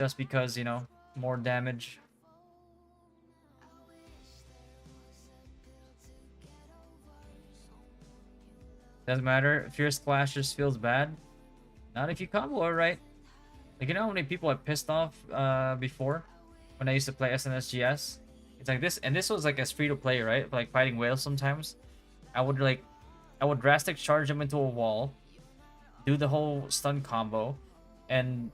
Just because, you know, more damage. Doesn't matter. Fierce Clash just feels bad. Not if you combo it right. Like, you know how many people I pissed off before when I used to play SNSGS? It's like this, and this was like as free to play, right? Like fighting whales sometimes. I would drastic charge them into a wall, do the whole stun combo, and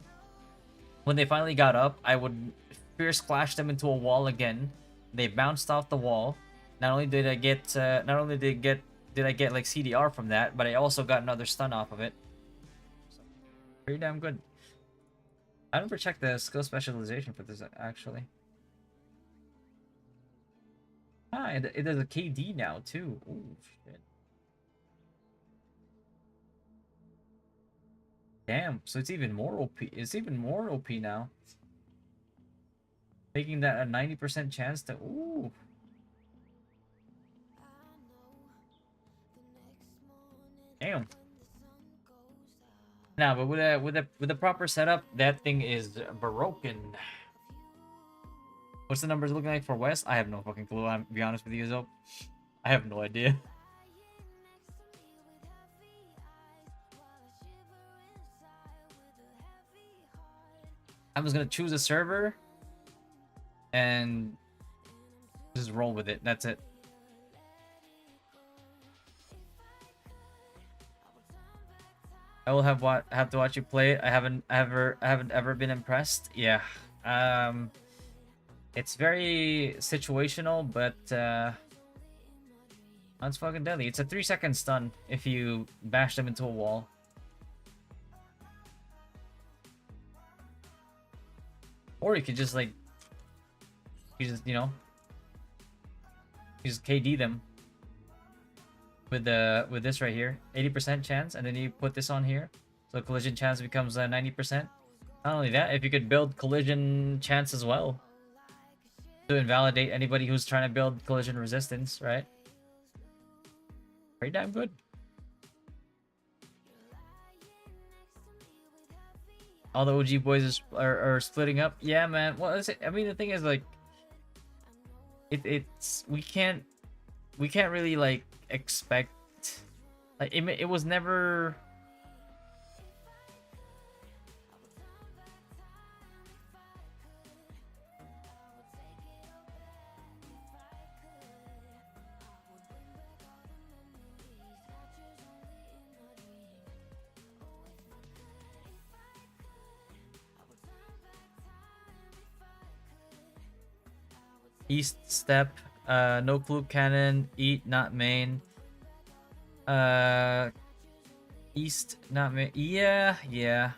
when they finally got up, I would Fierce Clash them into a wall again. They bounced off the wall. Not only did I get like CDR from that, but I also got another stun off of it. So, pretty damn good. I never checked the skill specialization for this actually. Ah, it does a KD now too. Oh shit. Damn, so it's even more OP. It's even more OP now. Making that a 90% chance to ooh. Damn. Nah, but with a proper setup, that thing is broken. What's the numbers looking like for West? I have no fucking clue. I'm be honest with you, Zoe. I have no idea. I'm just gonna choose a server and just roll with it. That's it. I will have to watch you play it. I haven't ever been impressed. Yeah. It's very situational, but that's fucking deadly. It's a 3-second stun if you bash them into a wall. Or you could just like you just KD them with this right here, 80% chance, and then you put this on here, so collision chance becomes 90%. Not only that, if you could build collision chance as well to invalidate anybody who's trying to build collision resistance, right? Pretty damn good. All the OG boys are splitting up. Yeah, man. Well, I mean, the thing is, like, it's we can't really like expect, like, it was never. East step, no clue cannon, eat not main. East not main. Yeah, yeah.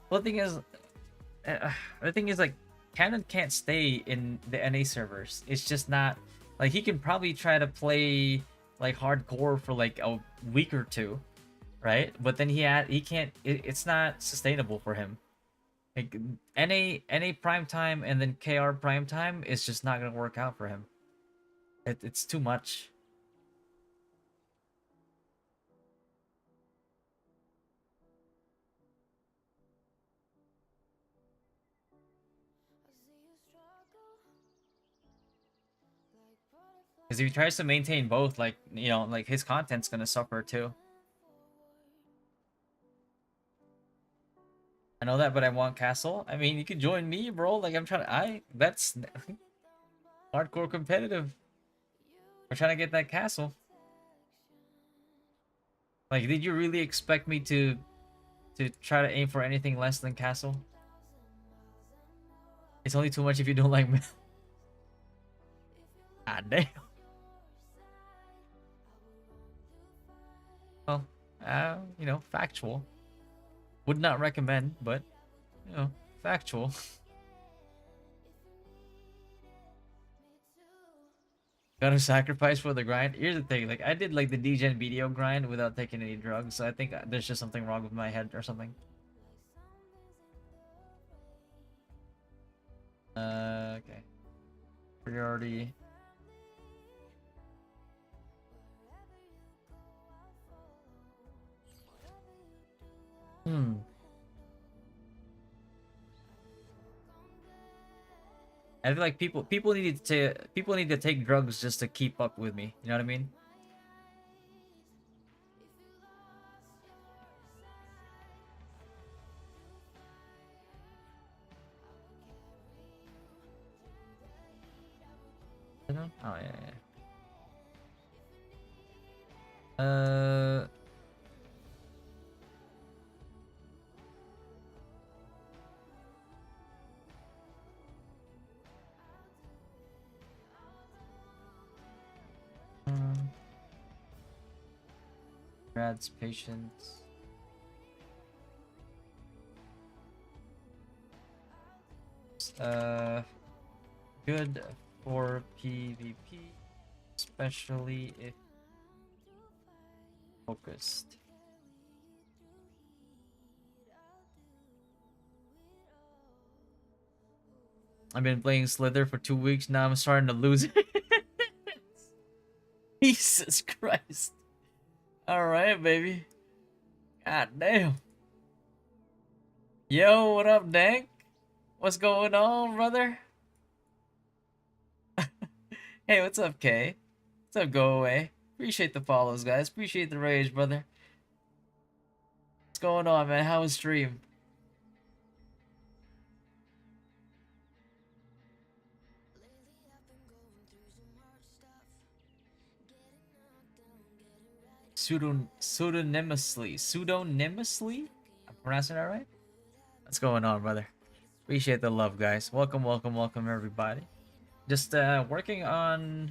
Well, the thing is, like, cannon can't stay in the NA servers. It's just not like he can probably try to play like hardcore for like a week or two, right? But then he can't. It's not sustainable for him. Like NA prime time and then KR prime time is just not gonna work out for him. It's too much. Because if he tries to maintain both, like, you know, like his content's gonna suffer too. I know that, but I want castle. I mean, you can join me, bro. Like, that's hardcore competitive. We're trying to get that castle. Like, did you really expect me to try to aim for anything less than castle? It's only too much if you don't like me. Ah, damn. Well, you know, factual. Would not recommend, but, you know, factual. Gotta sacrifice for the grind. Here's the thing, like, I did like the DGen video grind without taking any drugs, so I think there's just something wrong with my head or something. Okay. Priority. I feel like people need to take drugs just to keep up with me. You know what I mean? Oh yeah, yeah. Rad's patience. Good for PvP, especially if focused. I've been playing Slither for 2 weeks now. I'm starting to lose it. Jesus Christ. Alright, baby. God damn. Yo, what up, Dank? What's going on, brother? Hey, what's up, Kay? What's up, Go Away? Appreciate the follows, guys. Appreciate the rage, brother. What's going on, man? How was stream? Pseudonymously? I'm pronouncing that right? What's going on, brother? Appreciate the love, guys. Welcome, welcome, welcome, everybody. Just working on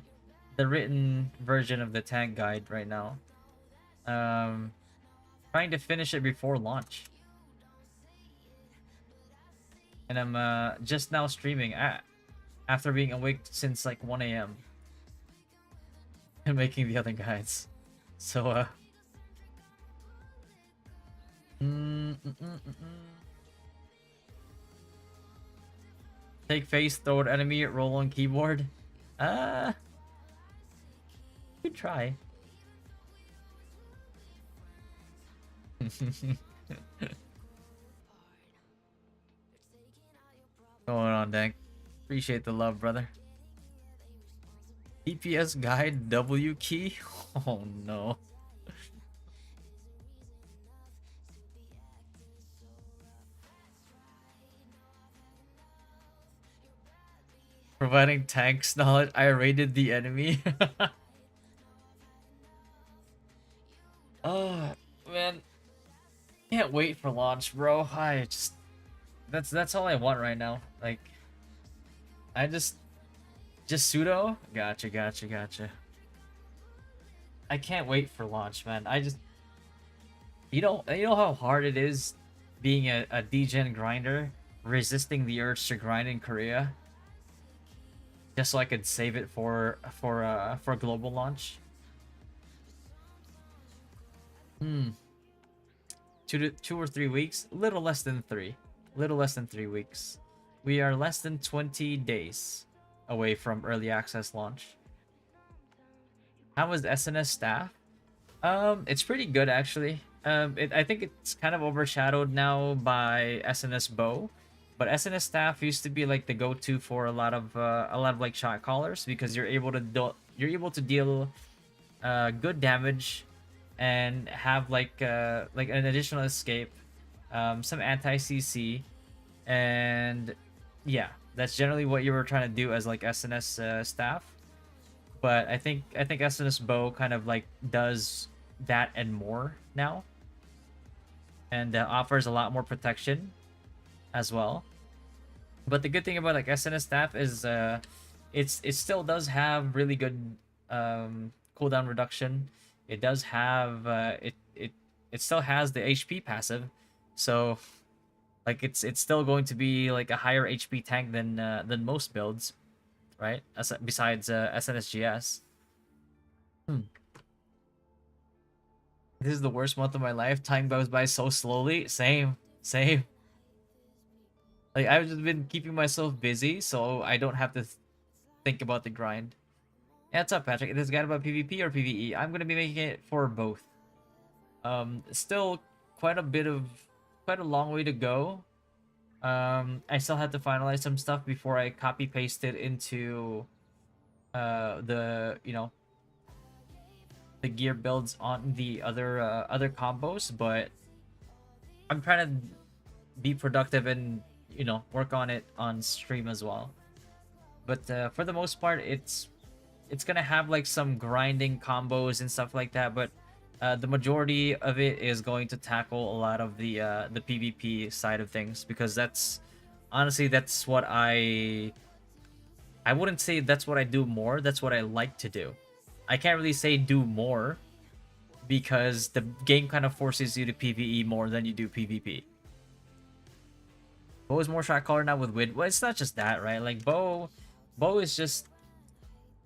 the written version of the tank guide right now. Trying to finish it before launch. And I'm just now streaming after being awake since like 1 a.m. and making the other guides. So Take face, throw at enemy, roll on keyboard. Good try. Going on, Dank. Appreciate the love, brother. DPS guide W key? Oh no. Providing tanks knowledge, I raided the enemy. Oh man, can't wait for launch, bro. I just that's all I want right now. Like, I just pseudo. Gotcha, gotcha, gotcha. I can't wait for launch, man. I just you know how hard it is being a degen grinder, resisting the urge to grind in Korea, just so I could save it for global launch. Hmm. 2 or 3 weeks, little less than 3 weeks. We are less than 20 days away from early access launch. How was SNS staff? It's pretty good actually. I think it's kind of overshadowed now by SNS Bow, but SNS staff used to be like the go-to for a lot of like shot callers, because you're able to deal good damage and have like an additional escape, some anti-CC, and yeah, that's generally what you were trying to do as like SNS staff. But I think SNS Bow kind of like does that and more now, and offers a lot more protection as well. But the good thing about like SNS staff is it still does have really good cooldown reduction. It does have it still has the HP passive, so like it's still going to be like a higher HP tank than most builds, right? Besides SNSGS. This is the worst month of my life. Time goes by so slowly. Same, same. Like, I've just been keeping myself busy so I don't have to think about the grind. Yeah, what's up, Patrick? This guide about PvP or PvE? I'm gonna be making it for both. Still quite a long way to go. I still have to finalize some stuff before I copy paste it into the the gear builds on the other combos, but I'm trying to be productive and work on it on stream as well. But for the most part, it's gonna have like some grinding combos and stuff like that, but the majority of it is going to tackle a lot of the PvP side of things, because that's honestly what I wouldn't say that's what I do more, that's what I like to do. I can't really say do more, because the game kind of forces you to PvE more than you do PvP. Bow is more shot caller now with wind. Well, it's not just that, right? Like bow is just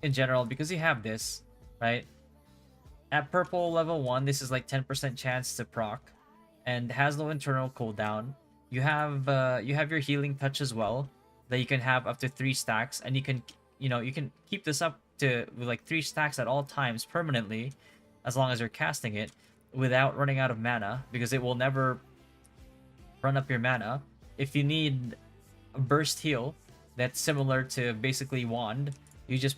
in general, because you have this, right? At purple level 1, this is like 10% chance to proc, and has no internal cooldown. You have your healing touch as well, that you can have up to 3 stacks, and you can keep this up to like 3 stacks at all times permanently, as long as you're casting it without running out of mana, because it will never run up your mana. If you need a burst heal that's similar to basically Wand, you just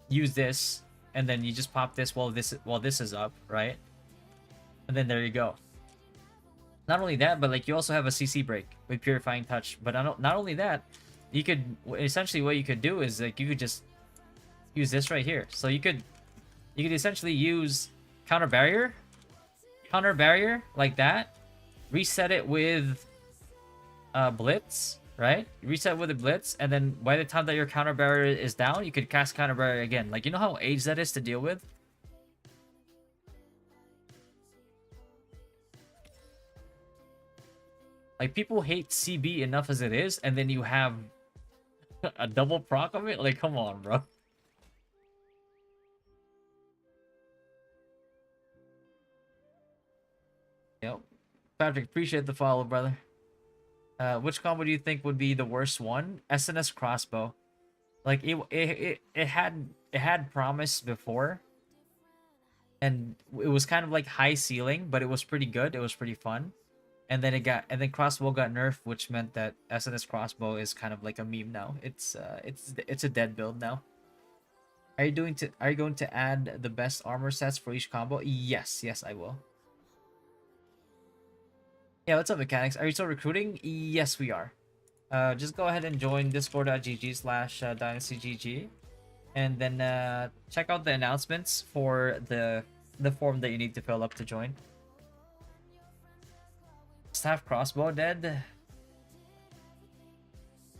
use this, and then you just pop this while this is up, right? And then there you go. Not only that, but like you also have a CC break with Purifying Touch. But not only that, you could essentially, what you could do is like you could just use this right here. So you could essentially use counter barrier like that, reset it with blitz, right? Reset with a blitz, and then by the time that your counter barrier is down, you could cast counter barrier again. Like, you know how age that is to deal with? Like, people hate CB enough as it is, and then you have a double proc of it? Like, come on, bro. Yep. Patrick, appreciate the follow, brother. Which combo do you think would be the worst one? SNS crossbow. Like it had promise before, and it was kind of like high ceiling, but it was pretty good. It was pretty fun. And then crossbow got nerfed, which meant that SNS crossbow is kind of like a meme now. It's a dead build now. Are you going to add the best armor sets for each combo? Yes, yes, I will. Yeah, what's up, mechanics? Are you still recruiting? Yes, we are. Just go ahead and join discord.gg/dynastygg, and then check out the announcements for the form that you need to fill up to join. Staff crossbow dead.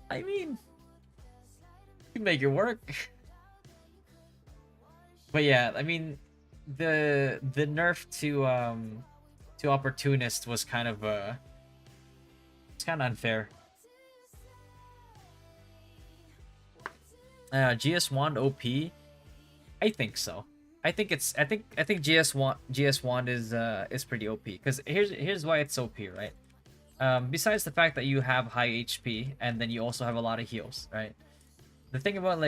I mean, you can make it work. But yeah, I mean, the nerf to opportunist was kind of it's kind of unfair. GS Wand OP? I think so. I think GS Wand is pretty OP, because here's why it's OP, right? Besides the fact that you have high HP and then you also have a lot of heals, right? The thing about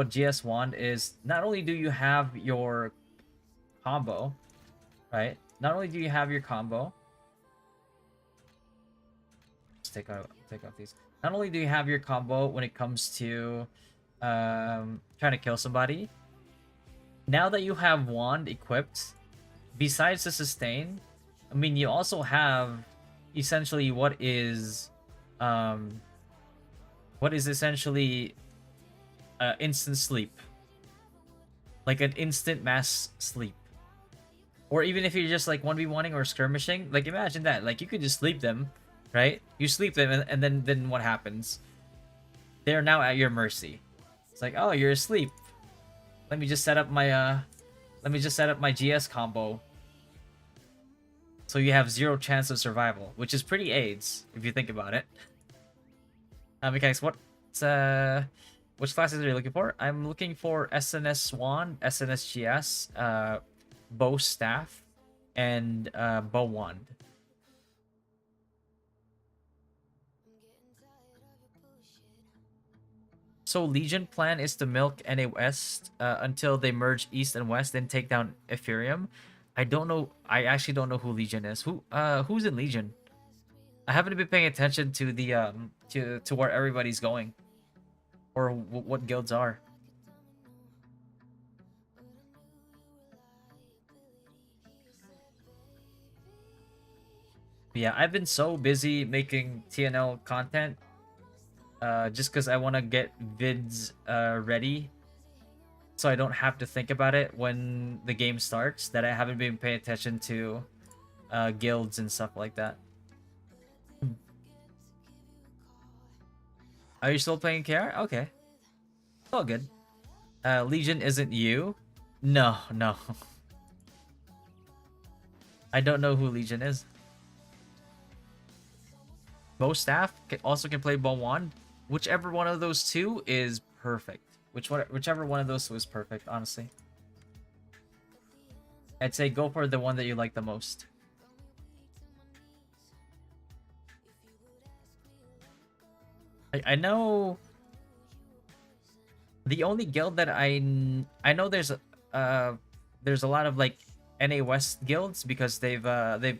GS Wand is not only do you have your combo, right? Not only do you have your combo. Let's take off these. Not only do you have your combo when it comes to trying to kill somebody. Now that you have Wand equipped, besides the sustain, I mean, you also have essentially what is essentially instant sleep, like an instant mass sleep. Or even if you're just like 1v1ing or skirmishing, like imagine that, like you could just sleep them, right? You sleep them, and then what happens? They're now at your mercy. It's like, oh, you're asleep. Let me just set up my GS combo. So you have 0 chance of survival, which is pretty AIDS if you think about it. Mechanics, which classes are you looking for? I'm looking for SNS Wand, SNS GS, Bow Staff, and Bow Wand. So Legion plan is to milk NA West until they merge East and West, then take down Ethereum. I don't know. I actually don't know who Legion is. Who's in Legion? I haven't been paying attention to the to where everybody's going, or what guilds are. Yeah, I've been so busy making TNL content, just because I want to get vids ready, so I don't have to think about it when the game starts, that I haven't been paying attention to guilds and stuff like that. Are you still playing KR? Okay. It's all good. Legion isn't you? No, no. I don't know who Legion is. Bow Staff also can play Bow Wand. Whichever one of those two is perfect. Whichever one of those two is perfect, honestly. I'd say go for the one that you like the most. I know the only guild that I know there's a lot of like NA West guilds, because they've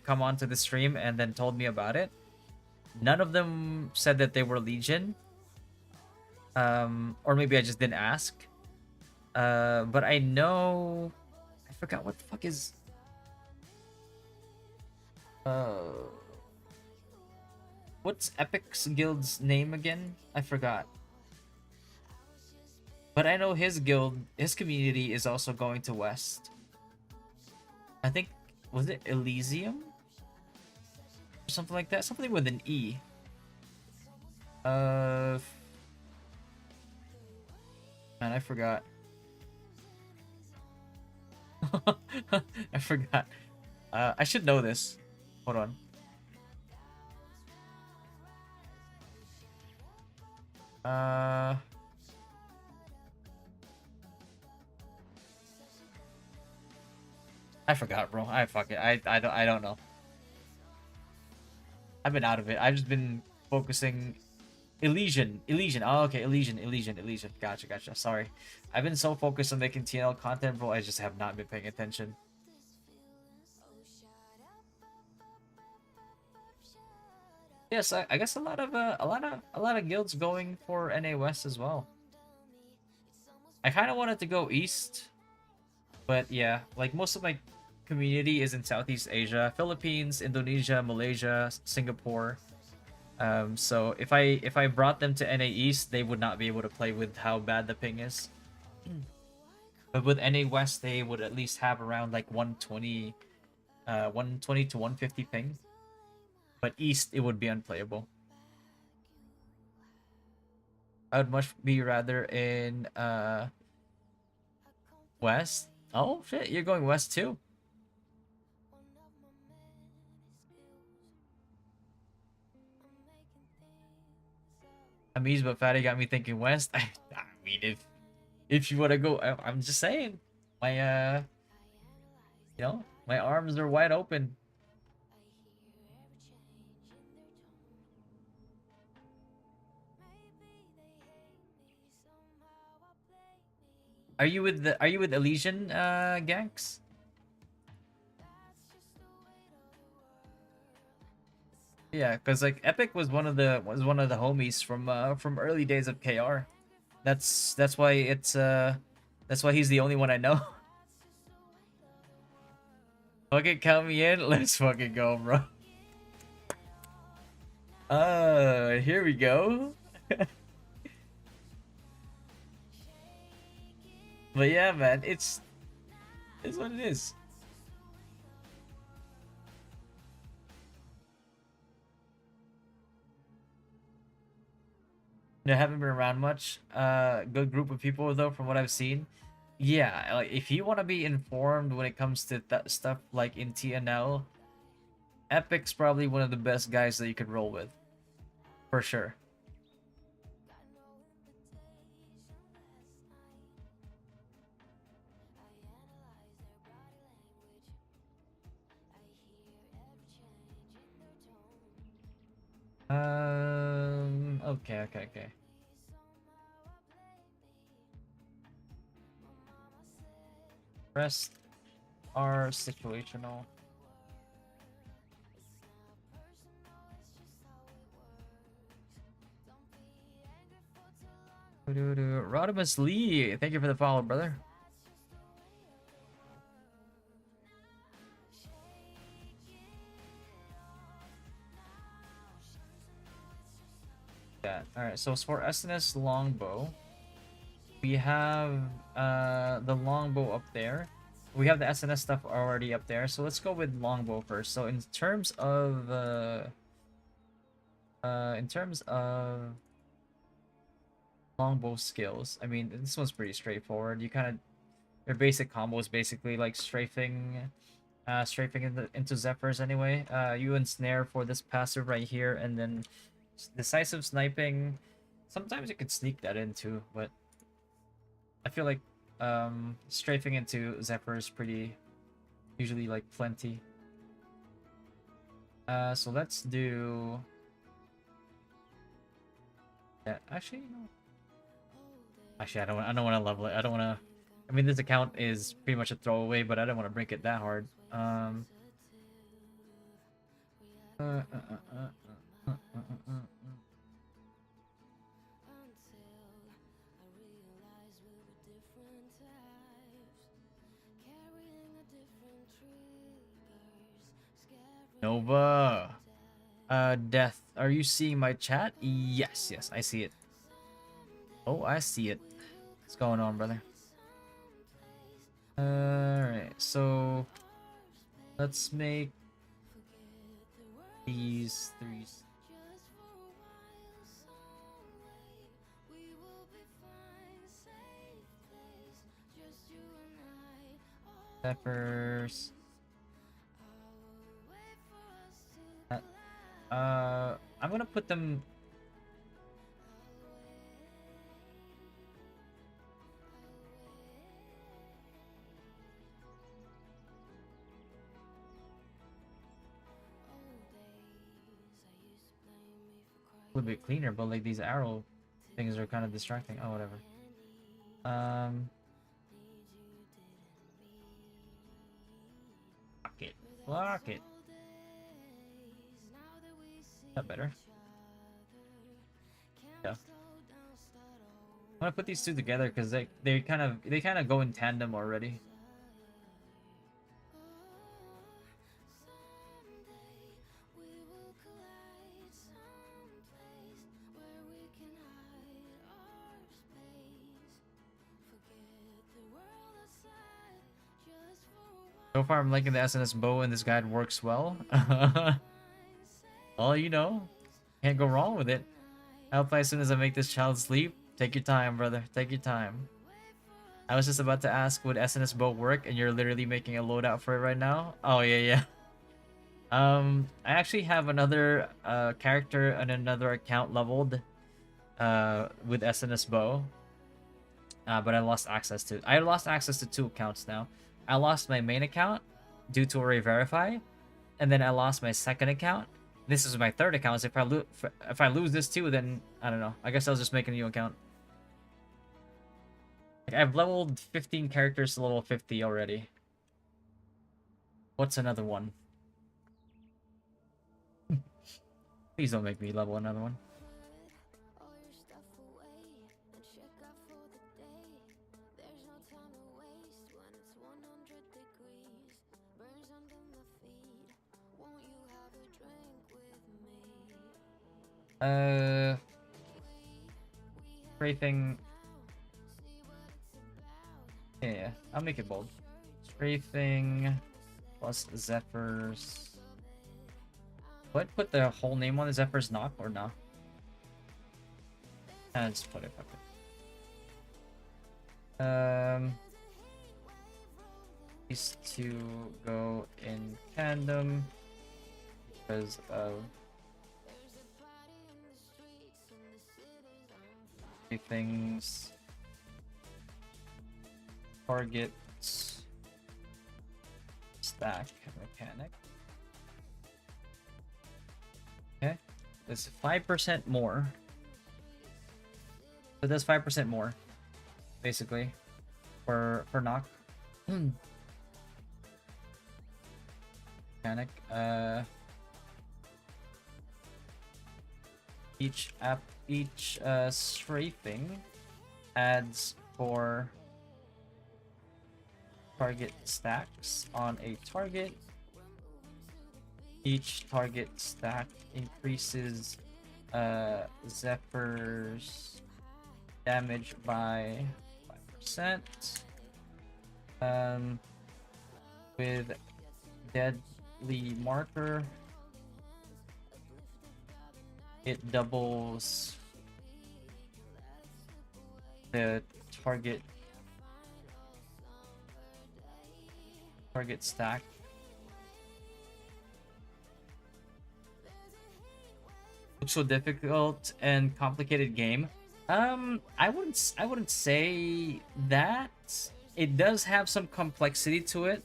come onto the stream and then told me about it. None of them said that they were Legion. Or maybe I just didn't ask. But I know, I forgot what the fuck is what's Epic's guild's name again? I forgot. But I know his guild, his community is also going to West. I think, was it Elysium? Or something like that? Something with an E. Man, I forgot. I forgot. I should know this. Hold on. I forgot, bro. I don't know. I've been out of it. I've just been focusing. Elysian. Oh, okay, Elysian. Gotcha. Sorry. I've been so focused on making TNL content, bro. I just have not been paying attention. Yes, I guess a lot of guilds going for NA West as well. I kind of wanted to go east, but yeah, like most of my community is in Southeast Asia, Philippines, Indonesia, Malaysia, Singapore. So if I brought them to NA East, they would not be able to play with how bad the ping is. But with NA West, they would at least have around like 120, 120 to 150 ping. But East, it would be unplayable. I would much be rather in West. Oh shit, you're going West too. Amused but fatty got me thinking West. I mean, if you want to go, I'm just saying, my my arms are wide open. Are you with Elysian ganks? Yeah, because like Epic was one of the homies from early days of KR. That's why that's why he's the only one I know. Fucking count me in. Let's fucking go, bro. Here we go. But yeah, man, it's what it is. I haven't been around much. Good group of people though, from what I've seen. Yeah, like if you want to be informed when it comes to that stuff like in TNL, Epic's probably one of the best guys that you could roll with, for sure. Okay. Rest are situational. Rodimus Lee, thank you for the follow, brother. Yeah. All right. So for SNS Longbow, we have the Longbow up there. We have the SNS stuff already up there. So let's go with Longbow first. So in terms of Longbow skills, I mean this one's pretty straightforward. Your basic combo is basically like strafing into Zephyrs anyway. You ensnare for this passive right here, and then decisive sniping. Sometimes you could sneak that into, but I feel like strafing into Zephyr is pretty usually like plenty. So let's do. Yeah, actually, no. Actually, I don't want to level it. I don't want to. I mean, this account is pretty much a throwaway, but I don't want to break it that hard. Uh, uh, uh, uh, uh, uh, uh. Nova. Death. Are you seeing my chat? Yes, I see it. Oh, I see it. What's going on, brother? Alright, so let's make these three peppers. I'm gonna put them. a bit cleaner, but like these arrow things are kind of distracting. Oh, whatever. Fuck it. Fuck it. That better. Yeah. I'm gonna put these two together because they kind of go in tandem already. So far, I'm liking the SNS Bow, and this guide works well. Well, you know, can't go wrong with it. I'll play as soon as I make this child sleep. Take your time, brother. Take your time. I was just about to ask, would SNS Bow work? And you're literally making a loadout for it right now? Oh, yeah, yeah. I actually have another character and another account leveled with SNS Bow. But I lost access to... I lost access to 2 accounts now. I lost my main account due to a re-verify, and then I lost my second account. This is my third account. So if I lose this too, then I don't know. I guess I'll just make a new account. Like, I've leveled 15 characters to level 50 already. What's another one? Please don't make me level another one. Strafing. Yeah, I'll make it bold. Strafing plus Zephyr's. What? Put the whole name on the Zephyr's knock or not? Just put it. Okay. These two go in tandem because of things. Targets. Stack mechanic. Okay. It's 5% more. So that's 5% more, basically, for knock. Mechanic. Each strafing adds 4 target stacks on a target. Each target stack increases Zephyr's damage by 5%. With deadly marker, it doubles the target stack. Looks so difficult and complicated game. I wouldn't say that. It does have some complexity to it.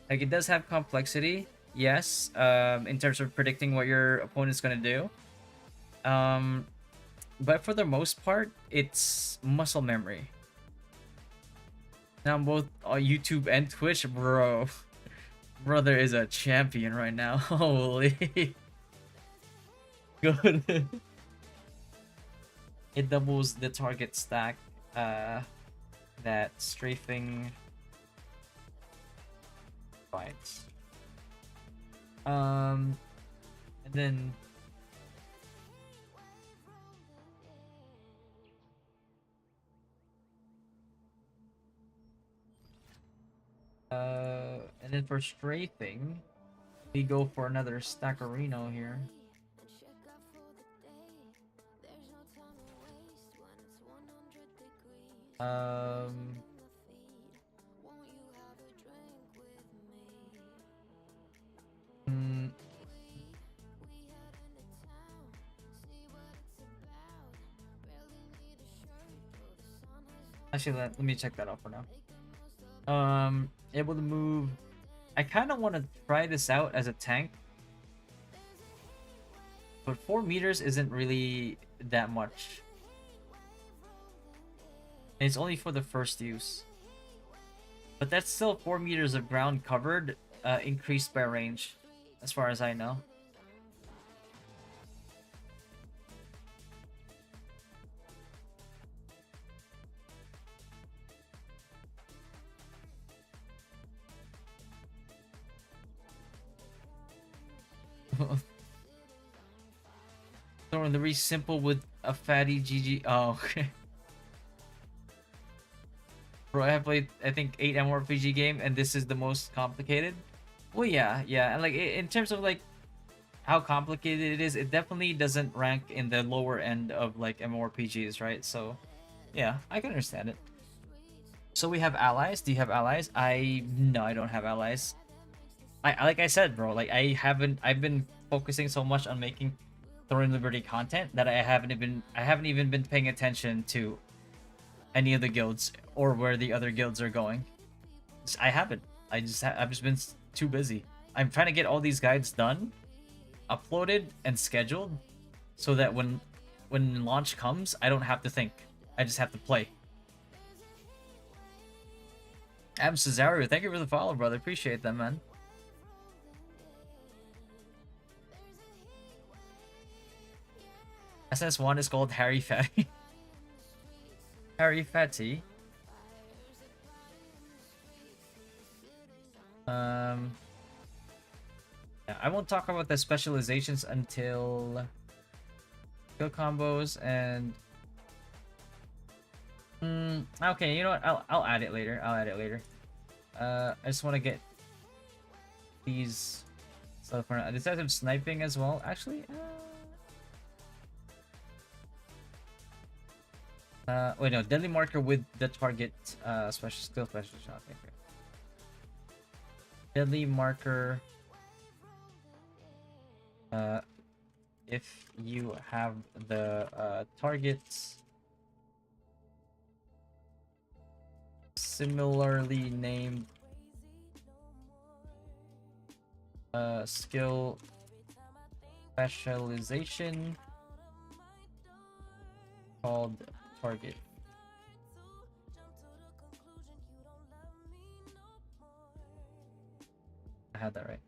Like, it does have complexity, yes, in terms of predicting what your opponent's gonna do. But for the most part, it's muscle memory. Now on both YouTube and Twitch, bro. Brother is a champion right now. Holy. Good. It doubles the target stack that strafing fights. And then for strafing, we go for another Stackerino here. Actually, let me check that out for now. Able to move. I kind of want to try this out as a tank. but 4 meters isn't really that much. And it's only for the first use. But that's still 4 meters of ground covered, increased by range, as far as I know. Throwing the very simple with a fatty GG. Oh, okay. Bro, I have played, I think, 8 MMORPG game, and this is the most complicated. Well, yeah, yeah. And like, in terms of like how complicated it is, it definitely doesn't rank in the lower end of like MMORPGs, right? So, yeah, I can understand it. So we have allies. Do you have allies? No, I don't have allies. I like I said, bro, like I've been focusing so much on making Throwing Liberty content that I haven't even been paying attention to any of the guilds or where the other guilds are going. I haven't. I've just been too busy. I'm trying to get all these guides done, uploaded and scheduled so that when launch comes, I don't have to think. I just have to play. I'm Cesario. Thank you for the follow, brother. Appreciate that, man. SNS Wand is called Harry Fatty. Harry Fatty. Yeah, I won't talk about the specializations until skill combos and okay, you know what? I'll add it later. I'll add it later. I just want to get these stuff for now. Decisive sniping as well. Actually, wait, no, deadly marker with the target special skill specialization. Okay, great. Deadly marker. If you have the targets similarly named skill specialization called target. I had that right.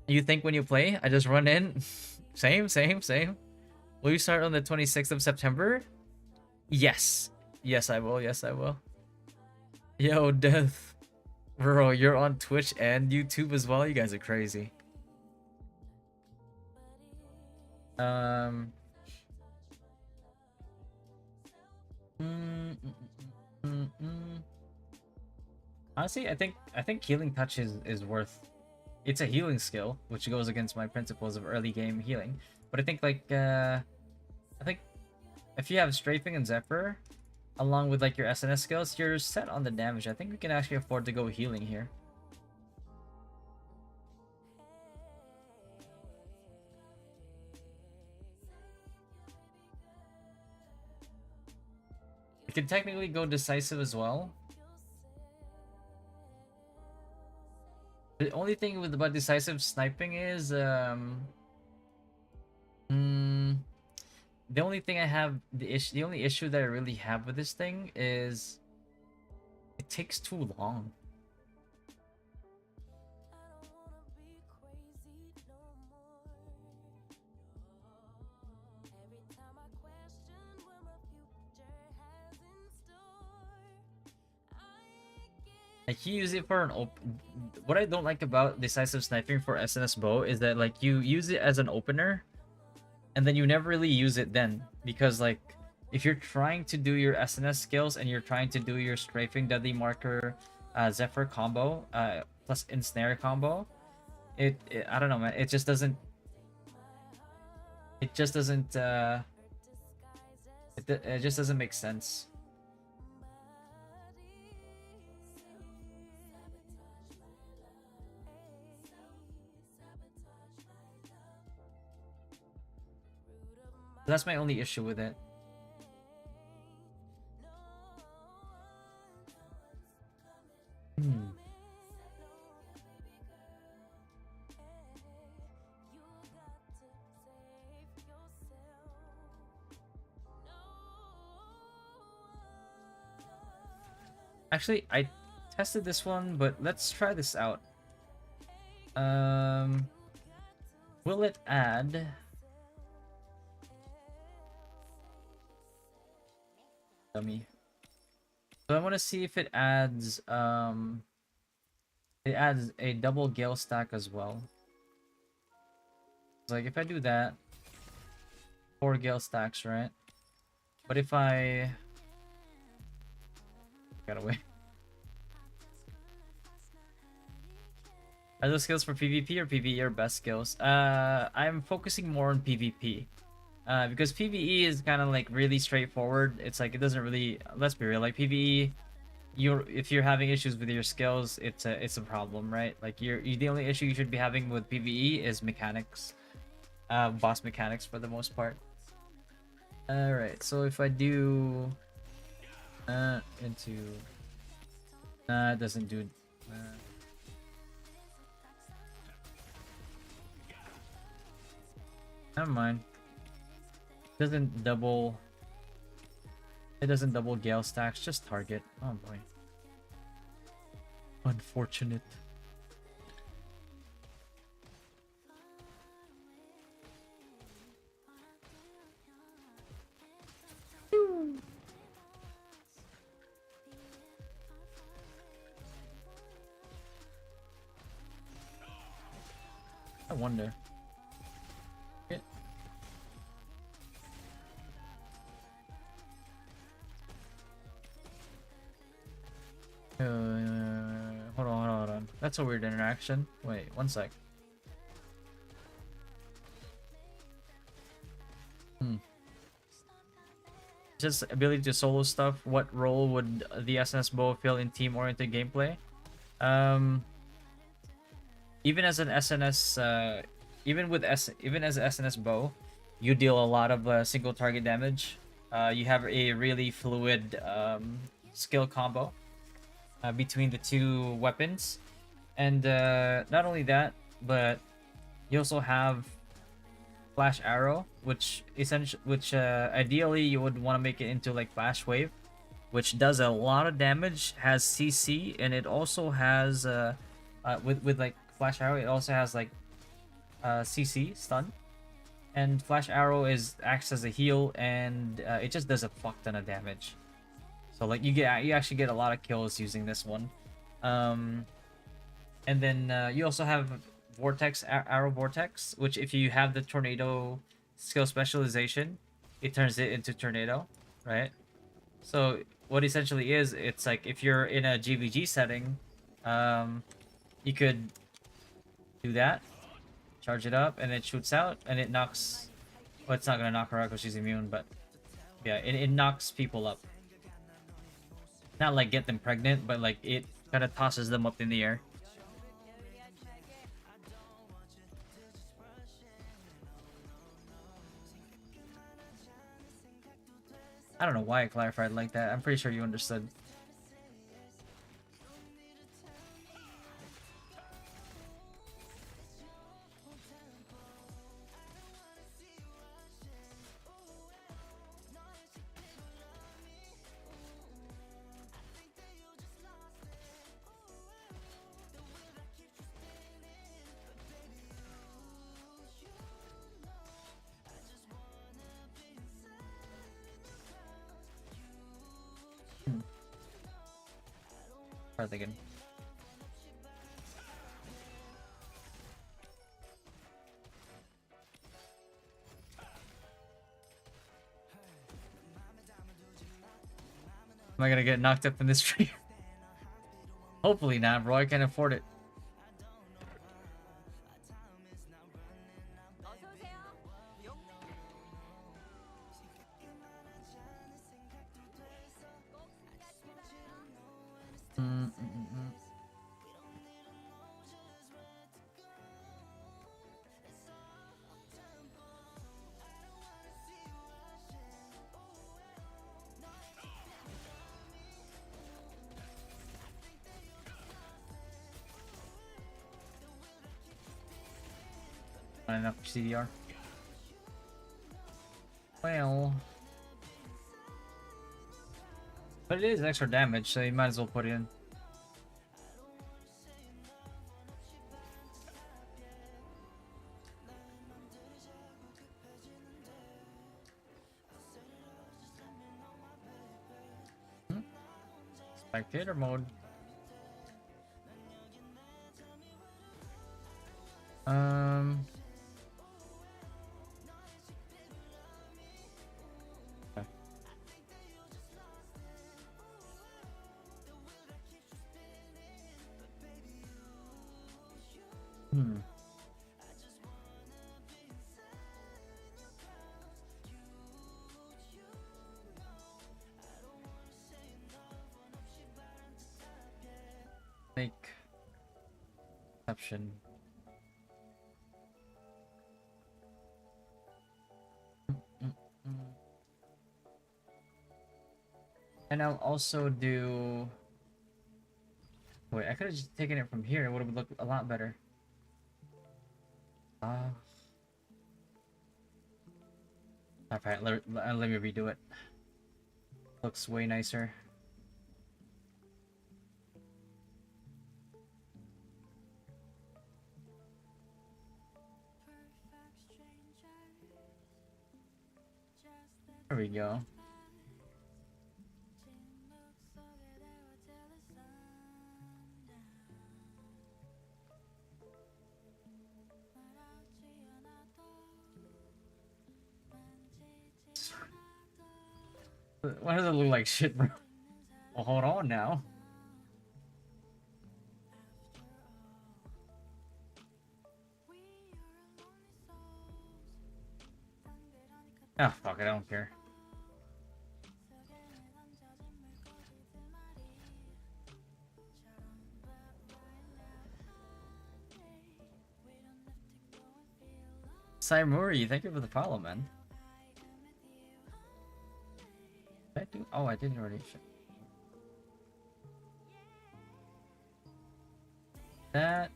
You think when you play, I just run in? Same. Will you start on the 26th of September? Yes. Yes, I will. Yes, I will. Yo, Death. Bro, you're on Twitch and YouTube as well? You guys are crazy. Honestly, I think healing touch is worth. It's a healing skill, which goes against my principles of early game healing. But I think like I think if you have strafing and Zephyr, along with like your SNS skills, you're set on the damage. I think we can actually afford to go healing here. We can technically go decisive as well. The only thing about decisive sniping is the only thing I have the only issue that I really have with this thing is it takes too long. Like you use it for an what I don't like about decisive sniping for SNS Bow is that like you use it as an opener and then you never really use it then, because like if you're trying to do your SNS skills and you're trying to do your strafing deadly marker Zephyr combo plus ensnare combo, it I don't know, man, it just doesn't it just doesn't make sense. That's my only issue with it. Actually, I tested this one, but let's try this out. Will it add? Dummy. So I want to see if it adds a double gale stack as well. So like if I do that, 4 gale stacks, right? But if I got away. Are those skills for PvP or PvE or best skills? I'm focusing more on PvP. Because PvE is kind of like really straightforward. It's like it doesn't really, let's be real, like PvE, if you're having issues with your skills, it's a problem, right? Like the only issue you should be having with PvE is mechanics. Boss mechanics for the most part. Alright, so if I do into it doesn't do never mind. It doesn't double gale stacks, just target. Oh boy. Unfortunate. I wonder. Hold on. That's a weird interaction. Wait, one sec. Just ability to solo stuff. What role would the SNS Bow fill in team-oriented gameplay? Even as an SNS, even as an SNS Bow, you deal a lot of single target damage. You have a really fluid skill combo between the two weapons, and not only that, but you also have Flash Arrow, which ideally you would want to make it into like Flash Wave, which does a lot of damage, has CC, and it also has with like Flash Arrow, it also has like CC stun, and Flash Arrow acts as a heal, and it just does a fuck ton of damage. So like you actually get a lot of kills using this one, and then you also have Arrow Vortex, which if you have the Tornado skill specialization, it turns it into Tornado, right? So what essentially is, it's like if you're in a GVG setting, you could do that, charge it up, and it shoots out, and it knocks. Well, it's not gonna knock her out because she's immune, but yeah, it knocks people up. Not like get them pregnant, but like it kind of tosses them up in the air. I don't know why I clarified like that. I'm pretty sure you understood. Start thinking. Am I gonna get knocked up in this tree? Hopefully not, bro. I can't afford it. Not enough CDR. Well, But it is extra damage, so you might as well put it in. Spectator mode. Okay. Make exception. And I'll also do. Wait, I could have just taken it from here. It would have looked a lot better. Alright, let me redo it. Looks way nicer. There we go. Why does it look like shit, bro? Well, hold on now. Ah, fuck it, I don't care. Saimuri, thank you for the follow, man. Did I do? Oh, I didn't already. That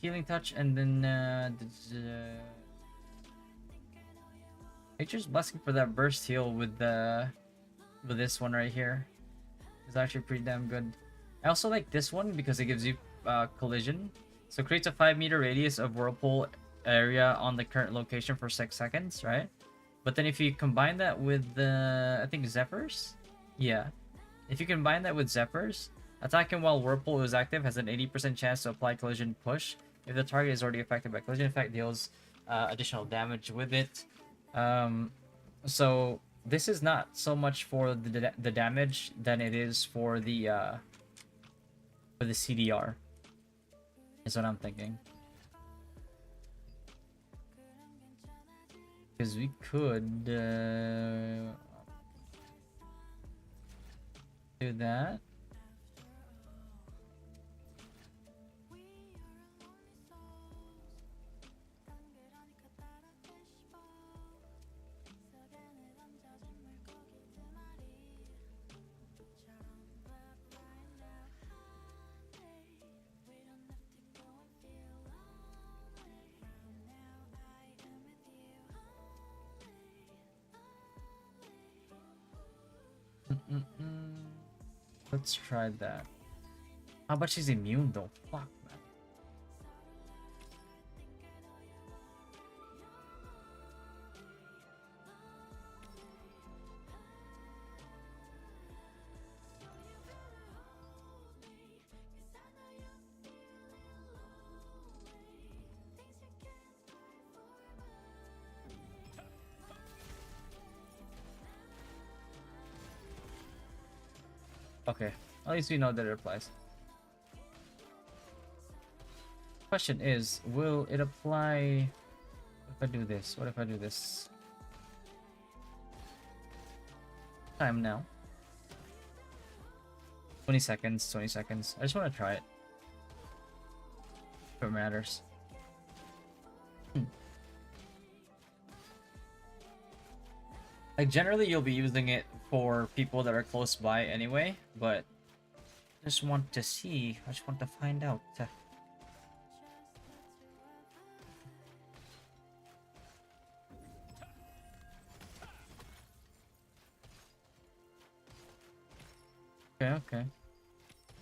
healing touch, and then Nature's Blessing for that burst heal with this one right here is actually pretty damn good. I also like this one because it gives you collision, so it creates a 5-meter radius of whirlpool area on the current location for 6 seconds, right? But then if you combine that with I think Zephyrs, yeah, if you combine that with Zephyrs, attacking while whirlpool is active has an 80% chance to apply collision push if the target is already affected by collision effect, deals additional damage with it. So this is not so much for the damage than it is for the CDR, is what I'm thinking. Because we could do that. Let's try that. How about she's immune though? Fuck, man. Okay, at least we know that it applies. Question is, will it apply if I do this? What if I do this? Time now. 20 seconds, 20 seconds. I just want to try it. If it matters. Like, generally you'll be using it for people that are close by anyway, but I just want to see. I just want to find out. Okay, okay.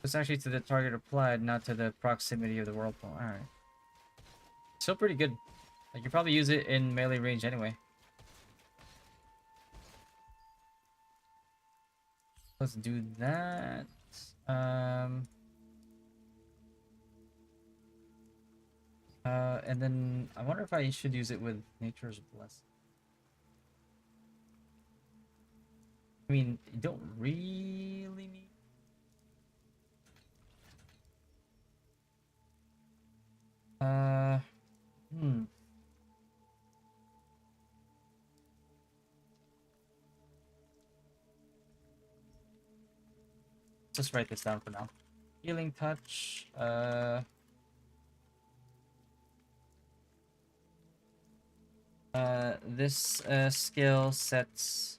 It's actually to the target applied, not to the proximity of the whirlpool. Alright. Still pretty good. Like, you probably use it in melee range anyway. Let's do that. Um... and then I wonder if I should use it with Nature's Blessing. I mean, you don't really need... Uh... Hmm. Just write this down for now. Healing Touch, this skill sets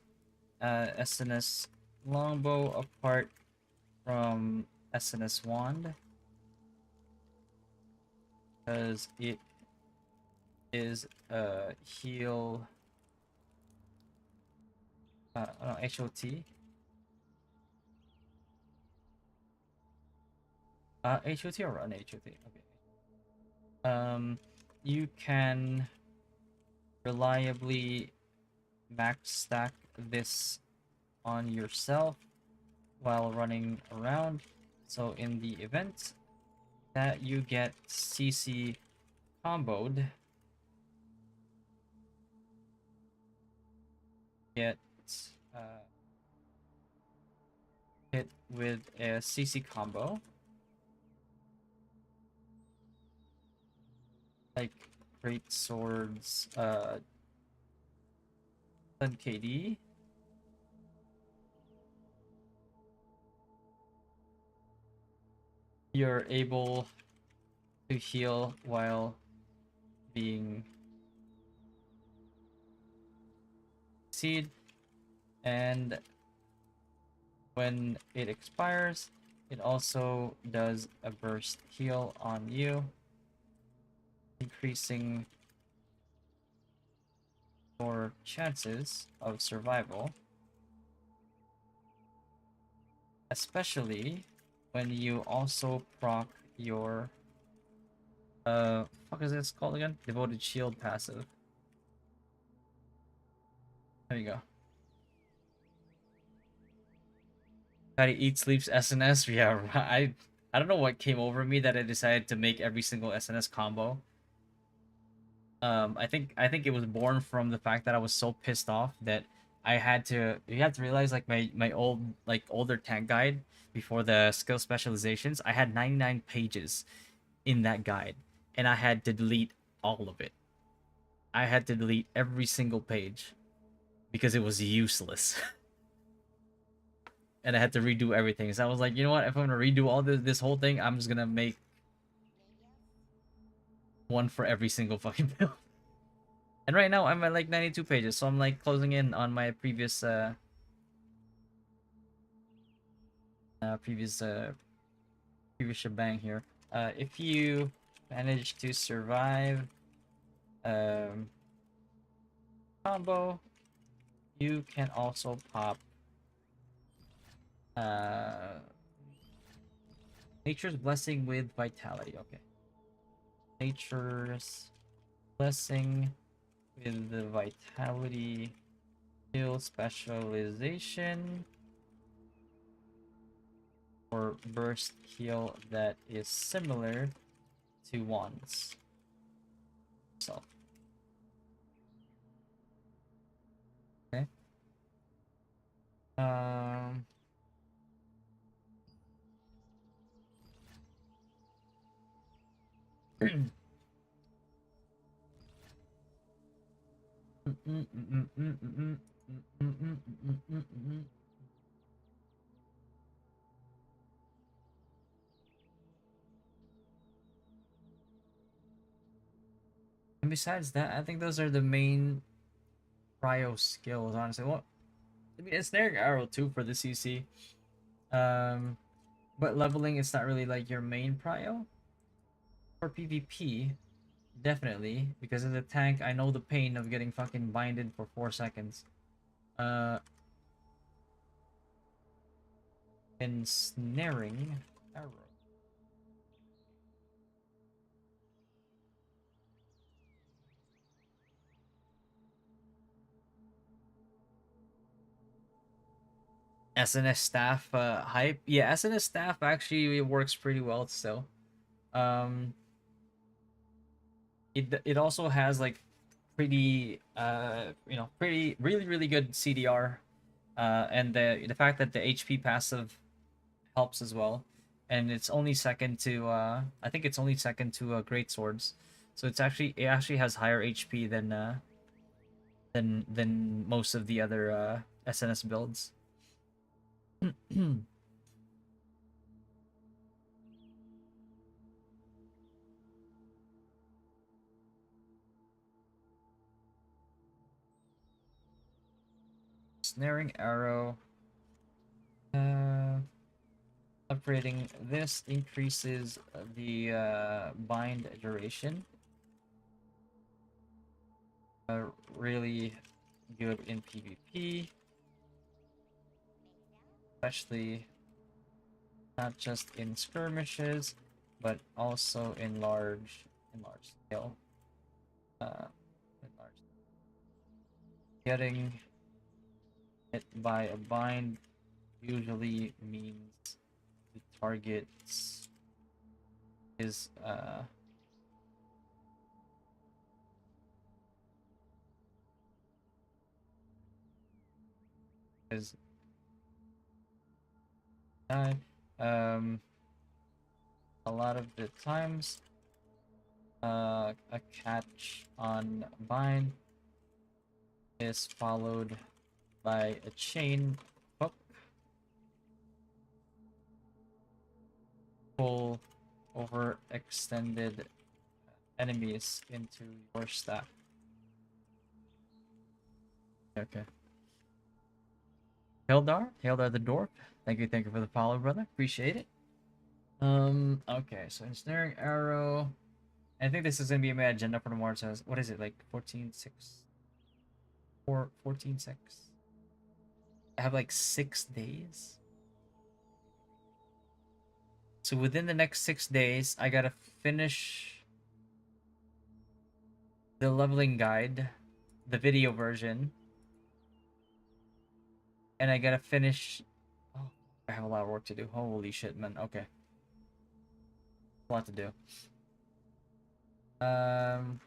SNS Longbow apart from SNS Wand because it is heal no, HOT. HOT or run HOT? Okay. You can reliably max stack this on yourself while running around. So in the event that you get CC comboed, get hit with a CC combo, like Greatsword's 10 KD. You're able to heal while being seed, and when it expires, it also does a burst heal on you, increasing your chances of survival, especially when you also proc your fuck is this called again? Devoted Shield passive. There you go. Patty eat sleeps SNS. Yeah, I don't know what came over me that I decided to make every single SNS combo. I think it was born from the fact that I was so pissed off that I had to. You have to realize, like my older tank guide before the skill specializations, I had 99 pages in that guide, and I had to delete all of it. I had to delete every single page because it was useless. And I had to redo everything. So I was like, you know what? If I'm gonna redo all this whole thing, I'm just gonna make one for every single fucking build. And right now I'm at like 92 pages, so I'm like closing in on my previous previous shebang here. If you manage to survive combo, you can also pop Nature's Blessing with Vitality. Okay. Nature's Blessing with the Vitality, Skill Specialization, or Burst Heal that is similar to Wands. So. Okay. And besides that, I think those are the main prio skills, honestly. Well, I mean, it's Snaring Arrow too for the CC. But leveling is not really like your main prio. For PvP, definitely, because as a tank, I know the pain of getting fucking binded for 4 seconds. And ensnaring arrow. SNS staff hype. Yeah, SNS staff actually works pretty well still. Um, it also has like pretty pretty really good CDR, and the fact that the HP passive helps as well, and it's only second to I think it's only second to Greatswords, so it actually has higher HP than most of the other SNS builds. Snaring arrow. Uh, Upgrading this increases the bind duration. Really good in PvP, especially not just in skirmishes, but also in large scale. In large, getting hit by a bind usually means the target is is died. Um, a lot of the times, a catch on bind is followed by a chain hook. Pull overextended enemies into your stack. Okay. Hildar the dwarf. Thank you for the follow, brother. Appreciate it. Okay, so ensnaring arrow. I think this is gonna be my agenda for tomorrow. So what is it, like 14-6? 14-6. I have like 6 days. So within the next 6 days, I gotta finish the leveling guide, the video version, and I gotta finish. Oh, I have a lot of work to do. Holy shit, man. Okay, a lot to do. Um,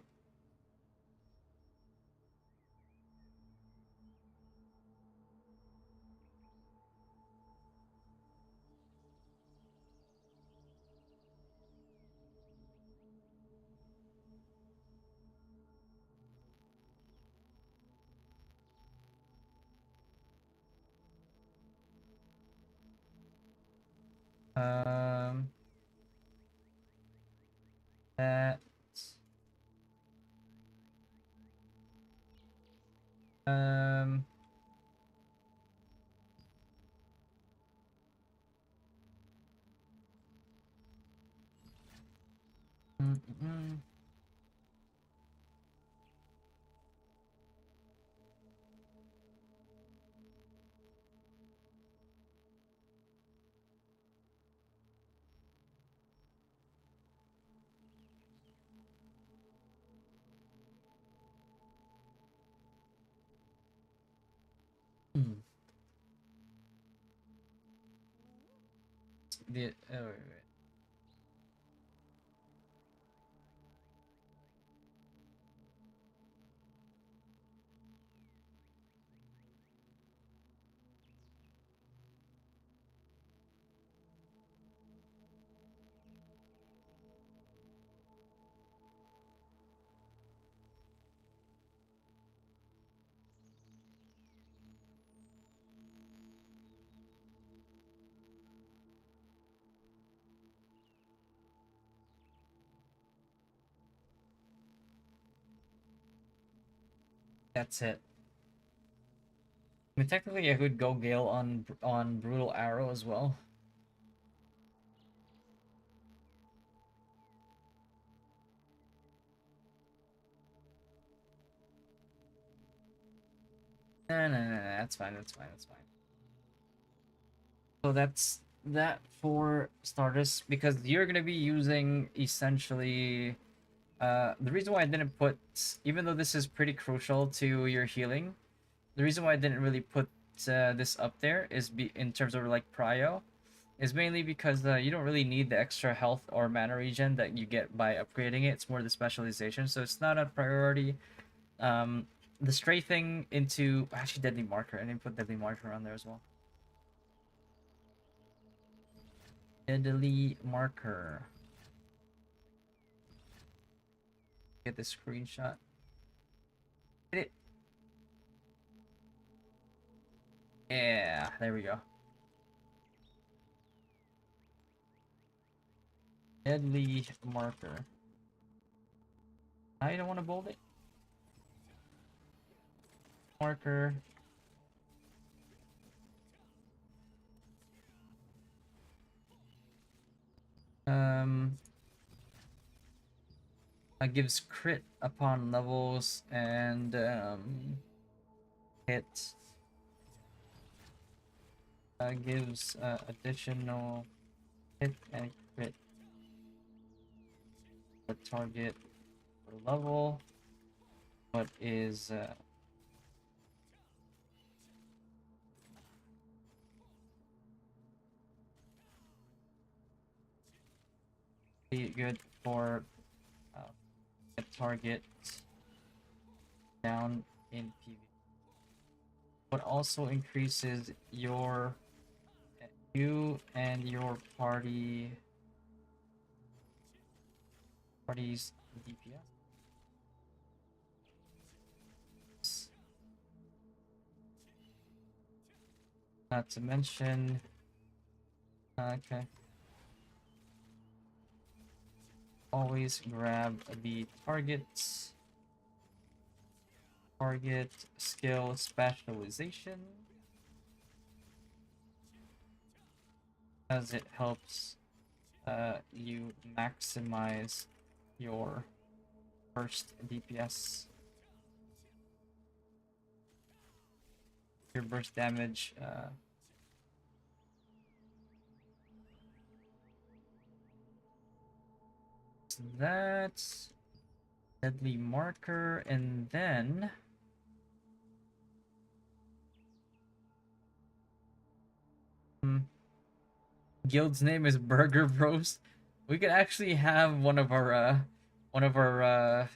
um, that. Um, mm, mm, mm. Hmm. Wait. That's it. I mean, technically, I could go Gale on brutal arrow as well. No, that's fine. That's fine. That's fine. So that for starters because you're gonna be using essentially. The reason why I didn't put, even though this is pretty crucial to your healing, the reason why I didn't really put this up there is in terms of like prio, is mainly because you don't really need the extra health or mana regen that you get by upgrading it. It's more the specialization, so it's not a priority. Um, the strafing into actually deadly marker. I didn't put deadly marker on there as well. Deadly marker. Get the screenshot. Hit it. Yeah, there we go. Deadly marker. I don't want to bold it. Marker. Um, gives crit upon levels and hit. Gives additional hit and crit for target per level. What is good for a target down in PV. But also increases your you and your party's DPS. Not to mention, okay. Always grab the target's target skill specialization, as it helps you maximize your first DPS. Your burst damage. So that's deadly marker, and then guild's name is Burger Bros. We could actually have one of our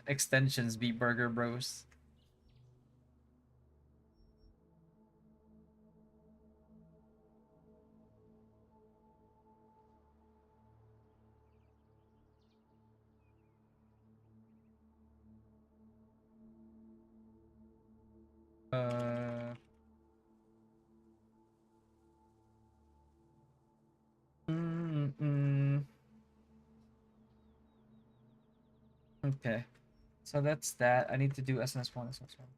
extensions be Burger Bros. Uh, mm, mm. Okay, so that's that. I need to do SNS Wand, SNS Wand,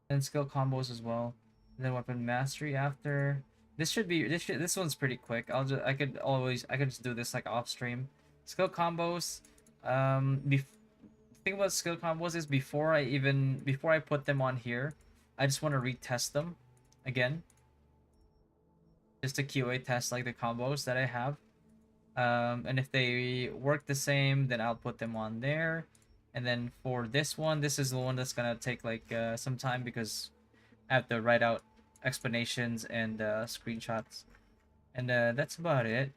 and skill combos as well. And then weapon mastery after. This one's pretty quick. I could just do this like off stream. Skill combos. The thing about skill combos is before I put them on here, I just want to retest them again, just to QA test like the combos that I have. And if they work the same, then I'll put them on there. And then for this one, this is the one that's gonna take like some time because I have to write out explanations and screenshots. And that's about it.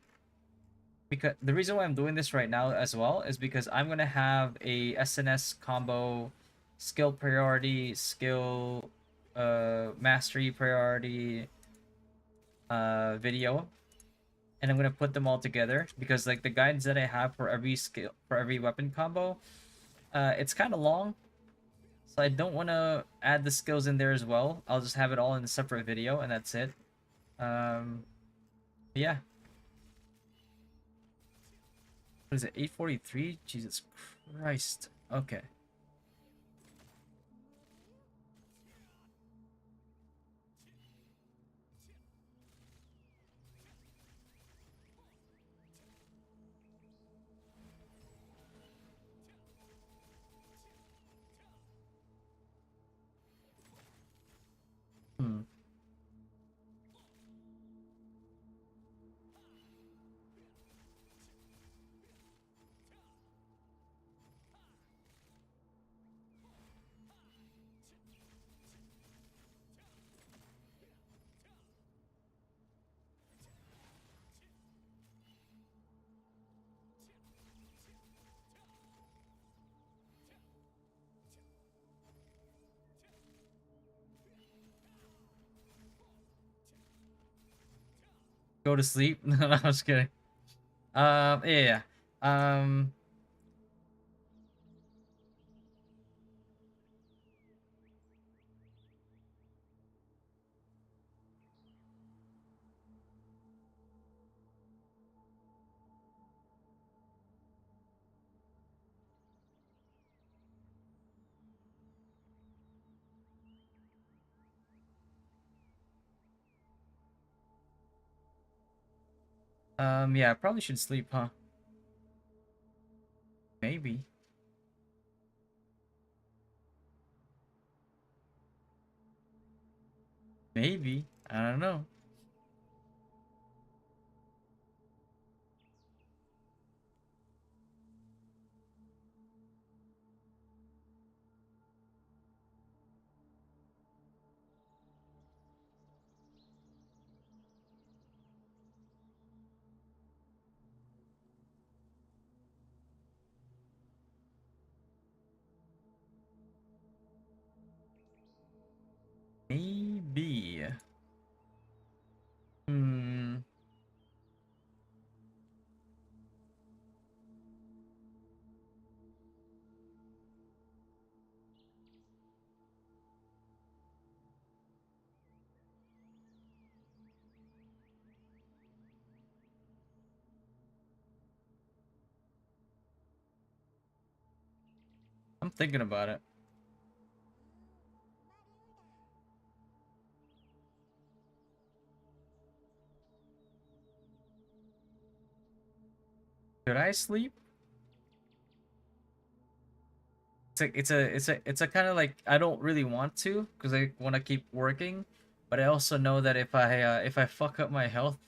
Because the reason why I'm doing this right now as well is because I'm gonna have a SNS combo skill priority, skill mastery priority video, and I'm gonna put them all together because like the guides that I have for every skill for every weapon combo, it's kind of long, so I don't want to add the skills in there as well. I'll just have it all in a separate video and that's it. Yeah. What is it? 8:43? Jesus Christ. Okay. Go to sleep. No, no, I'm just kidding. Yeah, yeah. Yeah, I probably should sleep, huh? Maybe. Maybe. I don't know. Maybe. Hmm. I'm thinking about it. Should I sleep? It's a kind of like I don't really want to because I want to keep working, but I also know that if I fuck up my health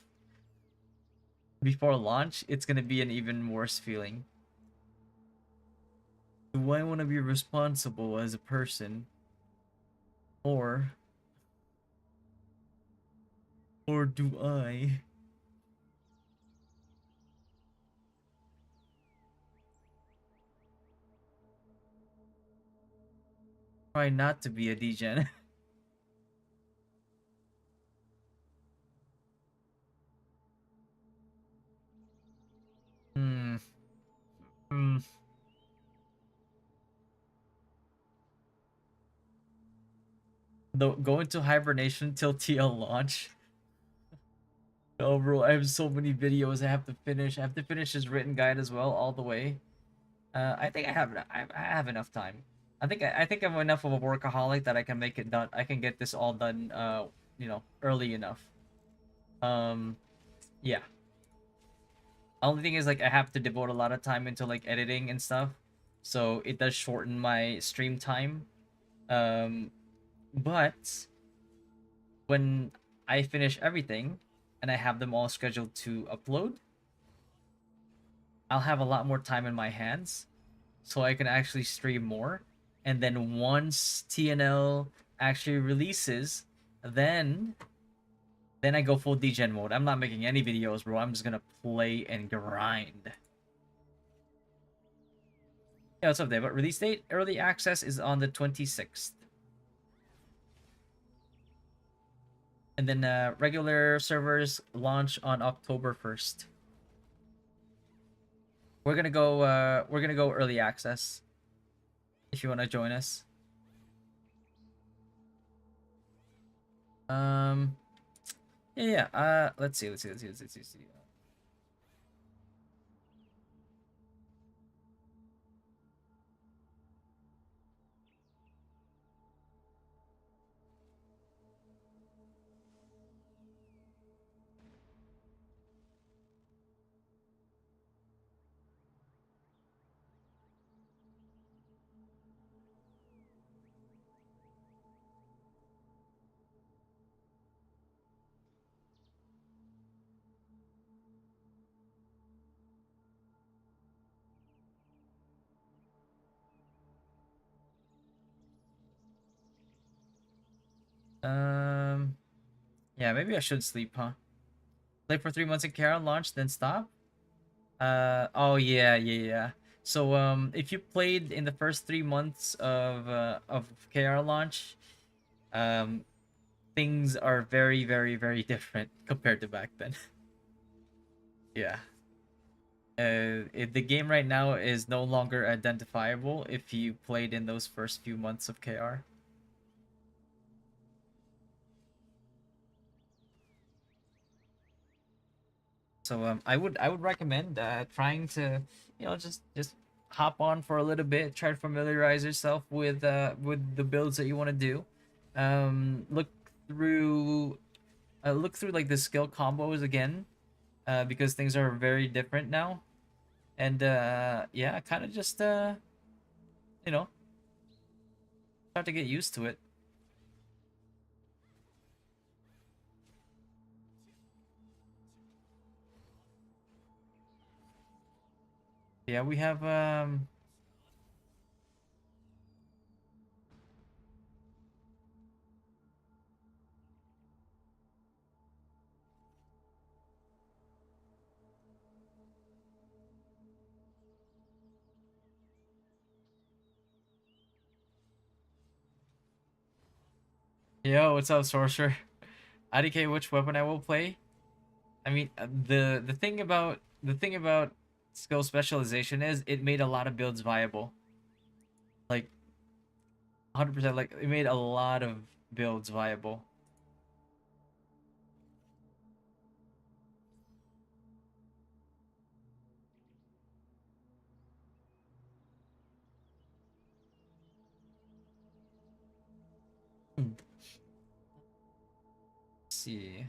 before launch, it's gonna be an even worse feeling. Do I want to be responsible as a person, or do I try not to be a degen? Hmm. Hmm. Though go into hibernation till TL launch. Oh, bro, I have so many videos I have to finish. I have to finish his written guide as well, all the way. I think I have enough time. I think I'm enough of a workaholic that I can make it done. I can get this all done. Early enough. Um, yeah. Only thing is like I have to devote a lot of time into like editing and stuff, so it does shorten my stream time. Um, but when I finish everything and I have them all scheduled to upload, I'll have a lot more time in my hands so I can actually stream more. And then once TNL actually releases, then I go full degen mode. I'm not making any videos, bro. I'm just gonna play and grind. Yeah, what's up there? But release date, early access is on the 26th. And then regular servers launch on October 1st. We're gonna go early access if you wanna join us. Um yeah, yeah. Let's see. Um yeah, maybe I should sleep, huh? Play for 3 months in Kara launch, then stop? Oh yeah, yeah, yeah. So if you played in the first 3 months of KR launch, um things are very, very, very different compared to back then. Yeah. The game right now is no longer identifiable if you played in those first few months of KR. So I would recommend trying to just hop on for a little bit, try to familiarize yourself with the builds that you want to do. Look through like the skill combos again, because things are very different now. And yeah, kind of just you know start to get used to it. Yeah, we have yo, what's up, sorcerer? IDK, which weapon I will play? I mean, the thing about skill specialization is it made a lot of builds viable. Like 100%, like it made a lot of builds viable. Hmm. Let's see.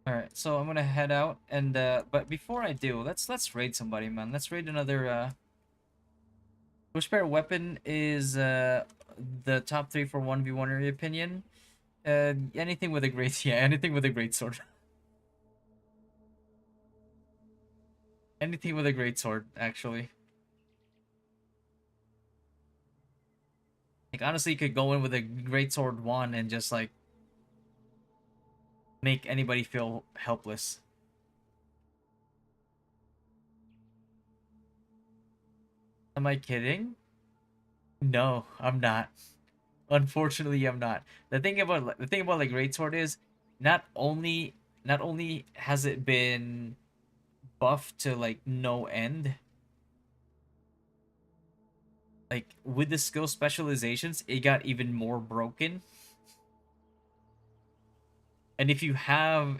All right, so I'm gonna head out, and but before I do, let's raid somebody, man. Let's raid another. Which pair weapon is the top three for 1v1 in your opinion? Anything with a great yeah, anything with a great sword. Anything with a great sword, actually. Like honestly, you could go in with a great sword one and just like make anybody feel helpless. Am I kidding? No, I'm not. Unfortunately, I'm not. The thing about like greatsword is not only not only has it been buffed to like no end, like with the skill specializations, it got even more broken. And if you have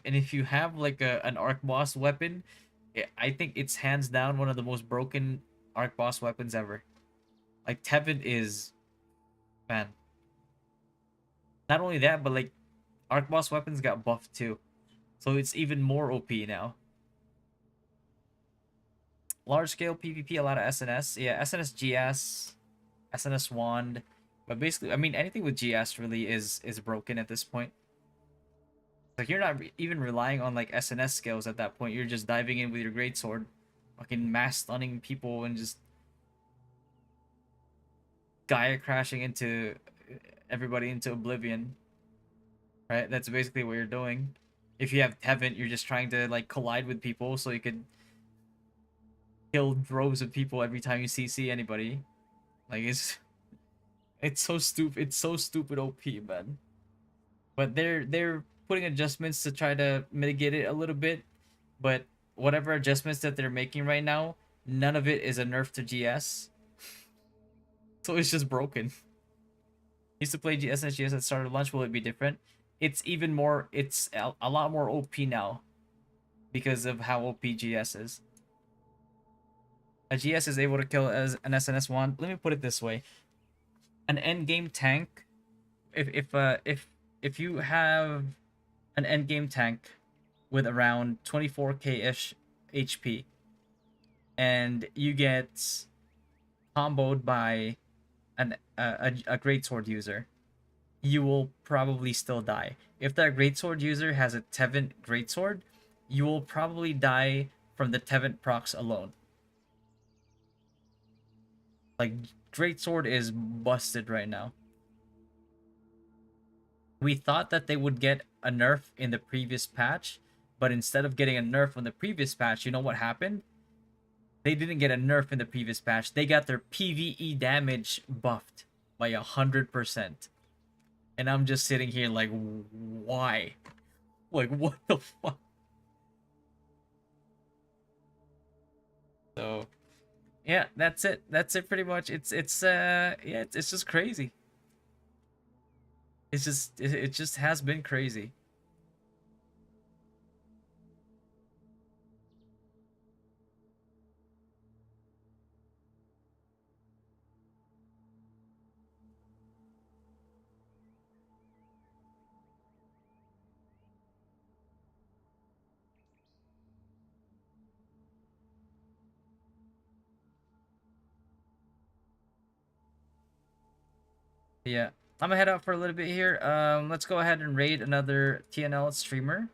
like an arc boss weapon, I think it's hands down one of the most broken arc boss weapons ever. Like Tevin is, man. Not only that, but like arc boss weapons got buffed too, so it's even more OP now. Large scale PvP, a lot of SNS. Yeah, SNS GS, SNS Wand. But basically, I mean, anything with GS really is broken at this point. Like you're not even relying on like SNS skills at that point. You're just diving in with your greatsword, fucking mass stunning people and just Gaia crashing into everybody into oblivion. Right? That's basically what you're doing. If you have Tevent, you're just trying to like collide with people so you could kill droves of people every time you CC anybody. Like it's so stupid. It's so stupid OP, man. But they're putting adjustments to try to mitigate it a little bit. But whatever adjustments that they're making right now, none of it is a nerf to GS. So it's just broken. Used to play GS and GS at the start of launch. Will it be different? It's even more. It's a lot more OP now because of how OP GS is. A GS is able to kill as an SNS wand. Let me put it this way: an end game tank if you have an end game tank with around 24k ish HP, and you get comboed by a greatsword user, you will probably still die. If that greatsword user has a Tevent greatsword, you will probably die from the Tevent procs alone. Like, greatsword is busted right now. We thought that they would get a nerf in the previous patch, but instead of getting a nerf on the previous patch, you know what happened? They didn't get a nerf in the previous patch. They got their PvE damage buffed by 100%. And I'm just sitting here like, why? Like, what the fuck? So, yeah, that's it. That's it pretty much. Yeah, it's just crazy. It just has been crazy. Yeah. I'm gonna head out for a little bit here. Let's go ahead and raid another TNL streamer.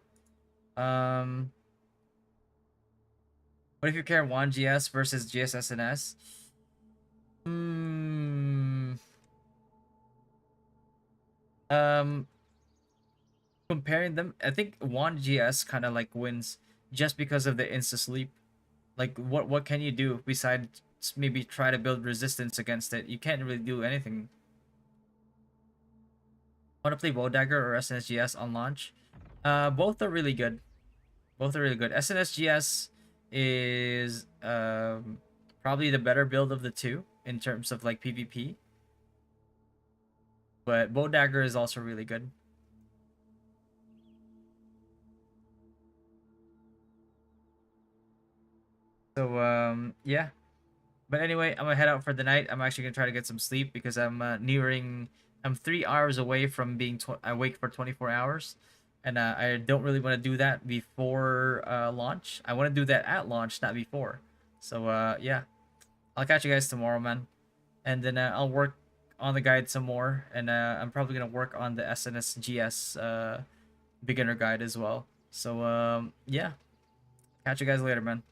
Um, what if you care Wand GS versus GS SNS? Hmm. Um, comparing them, I think Wand GS kind of like wins just because of the insta sleep. Like, what can you do besides maybe try to build resistance against it? You can't really do anything. Want to play Bow Dagger or SNSGS on launch? Both are really good. Both are really good. SNSGS is probably the better build of the two in terms of like PvP. But Bow Dagger is also really good. So yeah. But anyway, I'm gonna head out for the night. I'm actually gonna try to get some sleep because I'm 3 hours away from being awake for 24 hours, and I don't really want to do that before launch. I want to do that at launch, not before. So yeah, I'll catch you guys tomorrow, man, and then I'll work on the guide some more, and I'm probably gonna work on the SNSGS beginner guide as well. So yeah, catch you guys later, man.